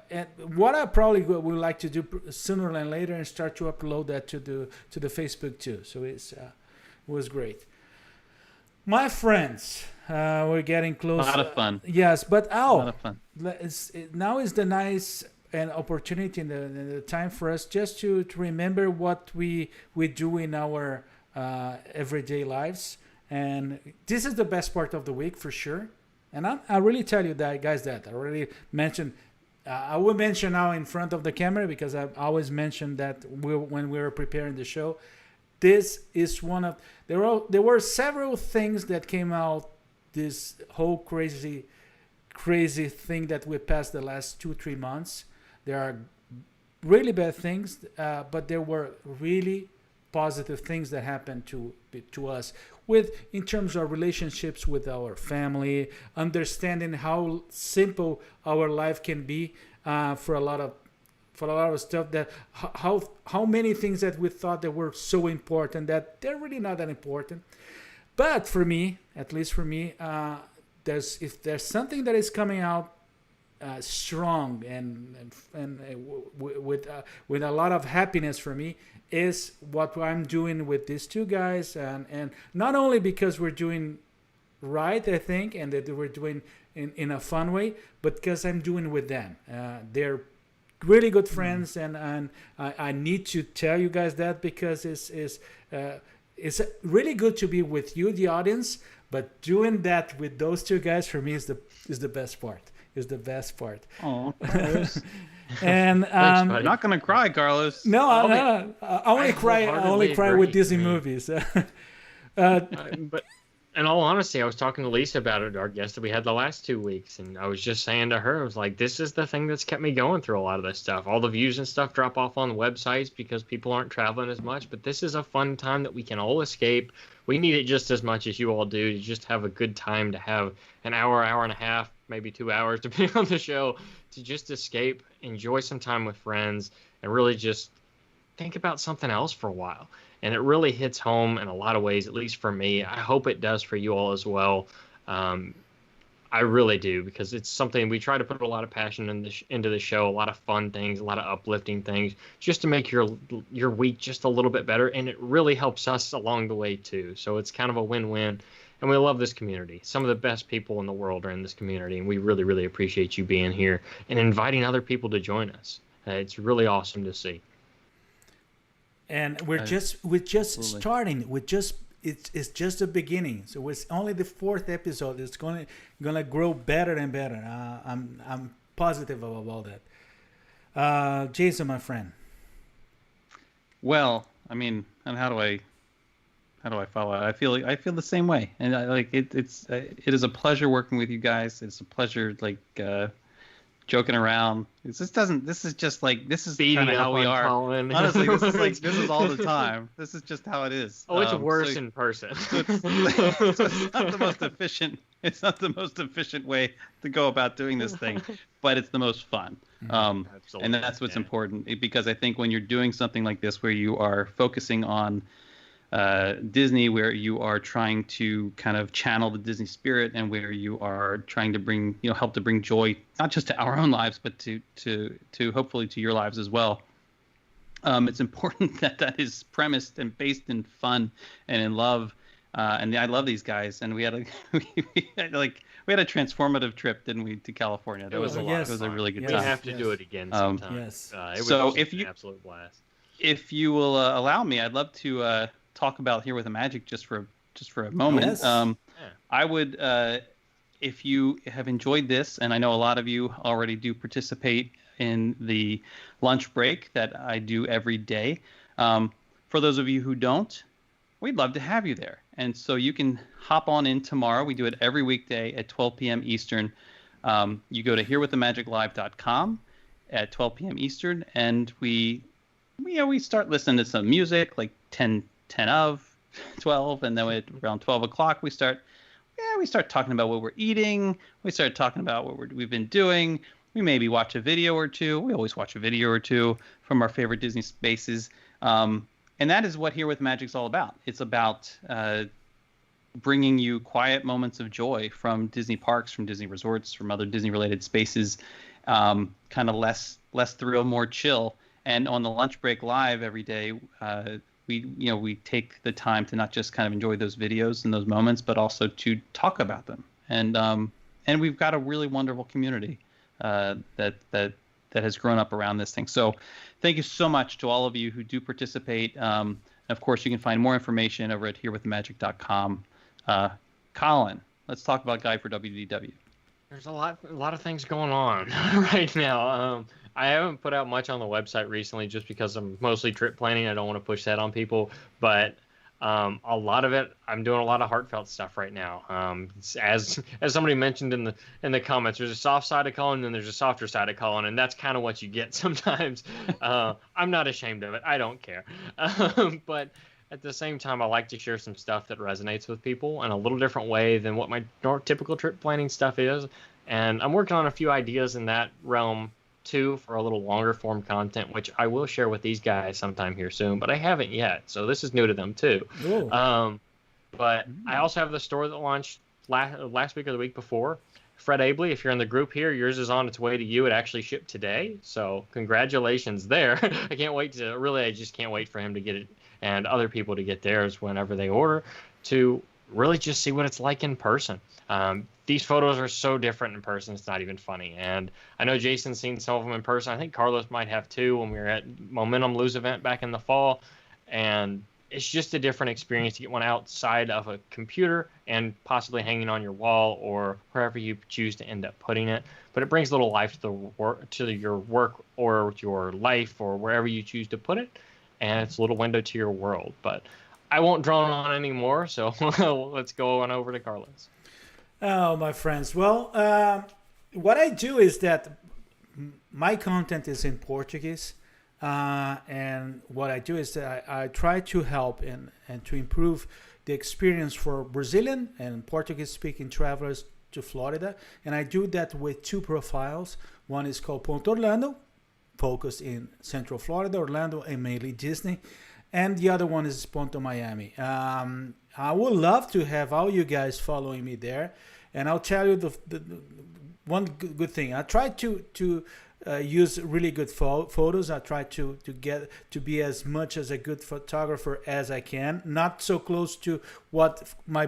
and what I probably would like to do sooner than later and start to upload that to the Facebook too. So it was great. My friends, we're getting close. A lot of fun. Yes, but A lot of fun. now is the nice an opportunity in the time for us just to remember what we do in our everyday lives, and this is the best part of the week for sure. And I really tell you that, guys, that I already mentioned. I will mention now in front of the camera because I've always mentioned that when we were preparing the show. This is one of there were several things that came out this whole crazy thing that we passed the last 2-3 months. There are really bad things, but there were really positive things that happened to us in terms of relationships with our family, understanding how simple our life can be for a lot of stuff, that how many things that we thought that were so important that they're really not that important. But for me, at least for me, if there's something that is coming out strong and with a lot of happiness for me, is what I'm doing with these two guys, and not only because we're doing right, I think, and that we're doing in a fun way, but because I'm doing with them. They're really good friends, and I need to tell you guys that because it's really good to be with you, the audience. But doing that with those two guys for me is the best part. Is the best part. Oh, and Thanks, buddy. not gonna cry, Carlos. no, I only cry. I only wholeheartedly cry agree. with Disney I mean, movies. But in all honesty, I was talking to Lisa about it, our guest that we had the last 2 weeks, and I was just saying to her, I was like, this is the thing that's kept me going through a lot of this stuff. All the views and stuff drop off on the websites because people aren't traveling as much, but this is a fun time that we can all escape. We need it just as much as you all do to just have a good time, to have an hour, hour and a half, maybe 2 hours, depending on the show, to just escape, enjoy some time with friends, and really just think about something else for a while. And it really hits home in a lot of ways, at least for me. I hope it does for you all as well. I really do, because it's something we try to put a lot of passion into the show, a lot of fun things, a lot of uplifting things, just to make your week just a little bit better. And it really helps us along the way too. So it's kind of a win-win. And we love this community. Some of the best people in the world are in this community, and we really, really appreciate you being here and inviting other people to join us. It's really awesome to see. And we're just Absolutely. starting. It's just the beginning. So it's only the 4th episode. It's gonna grow better and better. I'm positive about that. Jason, my friend. Well, I mean, and how do I follow it? I feel the same way, and it is a pleasure working with you guys. It's a pleasure joking around. This is just like, this is kind of how we are. Collin. Honestly, this is all the time. This is just how it is. Oh, it's worse in person. It's not the most efficient. It's not the most efficient way to go about doing this thing, but it's the most fun. And that's what's important, because I think when you're doing something like this, where you are focusing on Disney, where you are trying to kind of channel the Disney spirit, and where you are trying to help to bring joy, not just to our own lives, but to hopefully to your lives as well. It's important that is premised and based in fun and in love. And I love these guys. And we had a transformative trip, didn't we, to California? That was a lot. Yes. It was a really good Yes. time. We have to do it again sometime. Yes. It was So just an absolute blast. If you will allow me, I'd love to talk about Here with the Magic just for a moment. Yes. I would, if you have enjoyed this, and I know a lot of you already do participate in the lunch break that I do every day. For those of you who don't, we'd love to have you there. And so you can hop on in tomorrow. We do it every weekday at 12 p.m. Eastern. You go to herewiththemagiclive.com at 12 p.m. Eastern, and we start listening to some music like 10 of 12, and then around 12 o'clock we start talking about what we're eating. We start talking about what we've been doing. We maybe watch a video or two. We always watch a video or two from our favorite Disney spaces. And that is what Here with Magic's all about. It's about bringing you quiet moments of joy from Disney parks, from Disney resorts, from other Disney-related spaces, kind of less thrill, more chill. And on the Lunch Break Live every day, we take the time to not just kind of enjoy those videos and those moments, but also to talk about them. And we've got a really wonderful community that has grown up around this thing. So thank you so much to all of you who do participate. And of course, you can find more information over at herewiththemagic.com. Collin, let's talk about Guide for WDW. There's a lot of things going on right now. I haven't put out much on the website recently just because I'm mostly trip planning. I don't want to push that on people, but a lot of it, I'm doing a lot of heartfelt stuff right now. As somebody mentioned in the comments, there's a soft side of Collin and there's a softer side of Collin, and that's kind of what you get sometimes. I'm not ashamed of it. I don't care. But at the same time, I like to share some stuff that resonates with people in a little different way than what my typical trip planning stuff is. And I'm working on a few ideas in that realm too for a little longer form content, which I will share with these guys sometime here soon, but I haven't yet. So this is new to them too. But I also have the store that launched last week or the week before. Fred Abley, if you're in the group here, yours is on its way to you. It actually shipped today. So congratulations there. I just can't wait for him to get it and other people to get theirs whenever they order, to really just see what it's like in person. These photos are so different in person, it's not even funny. And I know Jason's seen some of them in person. I think Carlos might have too when we were at Momentum Lose event back in the fall. And it's just a different experience to get one outside of a computer and possibly hanging on your wall or wherever you choose to end up putting it. But it brings a little life to the work, to your work or your life or wherever you choose to put it, and it's a little window to your world. But I won't drone on anymore, so let's go on over to Carlos. Oh, my friends. Well, what I do is that my content is in Portuguese. And what I do is that I try to help and to improve the experience for Brazilian and Portuguese-speaking travelers to Florida. And I do that with two profiles. One is called Ponto Orlando, focused in Central Florida, Orlando, and mainly Disney. And the other one is Ponto Miami. I would love to have all you guys following me there. And I'll tell you the one good thing. I try to use really good photos. I try to get to be as much as a good photographer as I can. Not so close to what my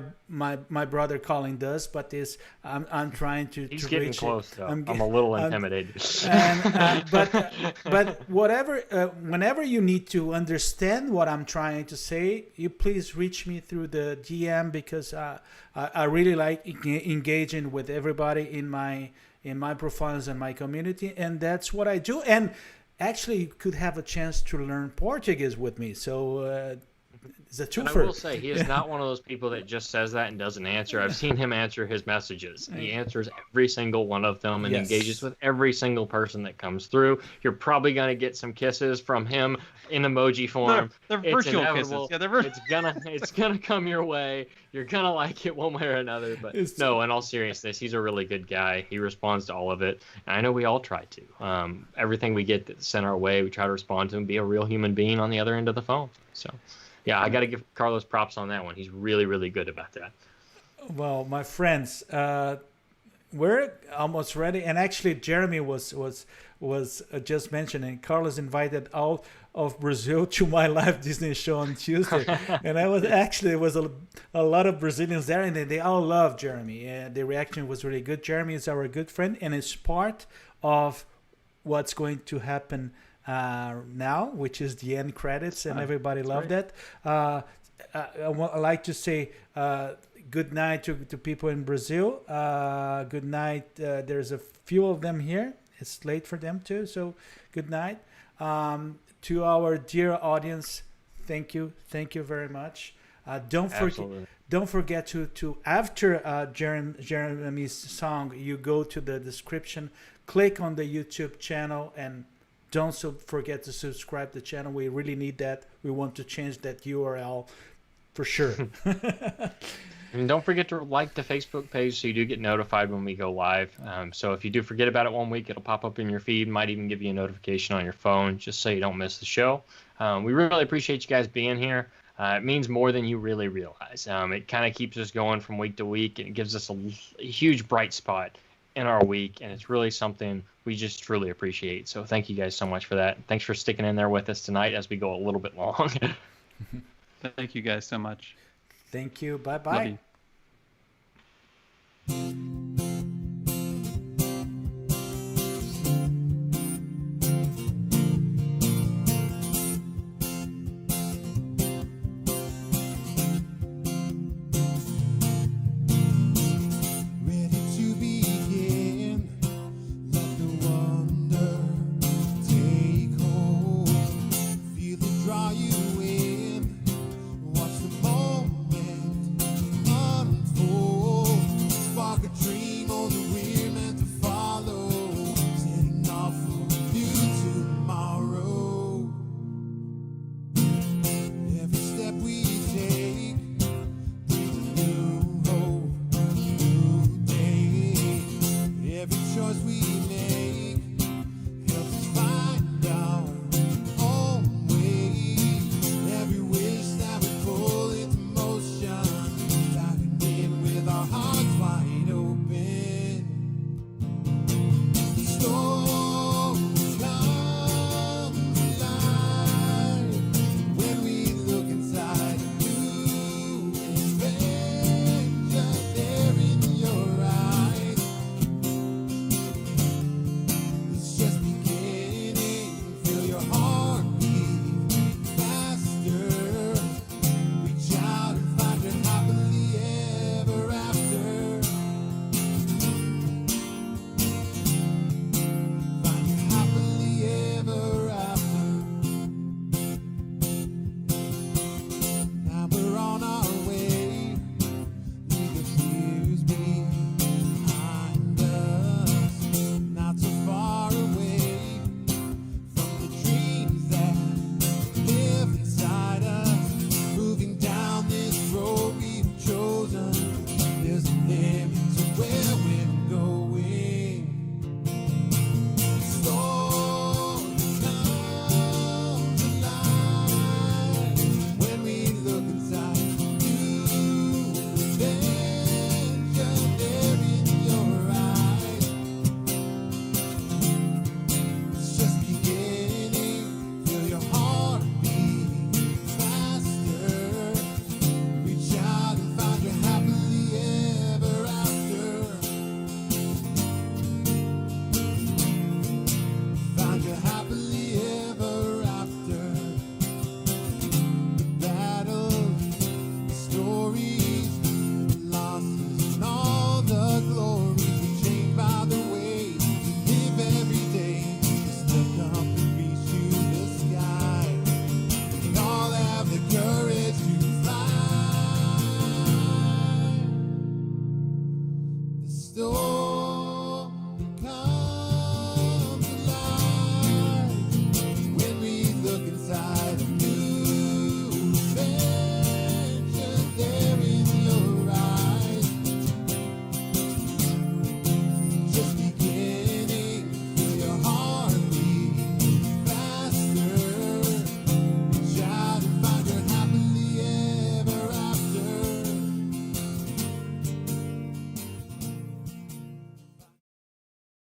brother Collin does, but I'm trying to. He's to getting reach close, though. I'm a little intimidated. But whatever, whenever you need to understand what I'm trying to say, you please reach me through the DM, because I really like engaging with everybody in my profiles and my community, and that's what I do. And actually, you could have a chance to learn Portuguese with me. So it's a twofer. I will say, he is not one of those people that just says that and doesn't answer. I've seen him answer his messages. He answers every single one of them and engages with every single person that comes through. You're probably going to get some kisses from him in emoji form. They're virtual kisses. Yeah, it's gonna come your way. You're gonna like it one way or another. But no, in all seriousness, he's a really good guy. He responds to all of it. And I know we all try to. Everything we get that's sent our way, we try to respond to and be a real human being on the other end of the phone. So, yeah, I got to give Carlos props on that one. He's really, really good about that. Well, my friends, we're almost ready. And actually, Jeremy was just mentioning, Carlos invited all of Brazil to my live Disney show on Tuesday. And there was a lot of Brazilians there, and they all love Jeremy. And the reaction was really good. Jeremy is our good friend, and it's part of what's going to happen now, which is the end credits, and everybody loved that. I like to say good night to people in Brazil. Good night. There's a few of them here. It's late for them too, so good night. To our dear audience, thank you very much. Don't forget to after Jeremy's song, you go to the description, click on the YouTube channel, and don't forget to subscribe to the channel. We really need that. We want to change that URL for sure. And don't forget to like the Facebook page so you do get notified when we go live. So if you do forget about it one week, it'll pop up in your feed. Might even give you a notification on your phone just so you don't miss the show. We really appreciate you guys being here. It means more than you really realize. It kind of keeps us going from week to week, and it gives us a huge bright spot in our week, and it's really something we just truly appreciate. So thank you guys so much for that. Thanks for sticking in there with us tonight as we go a little bit long. Thank you guys so much. Thank you. Bye-bye. Love you.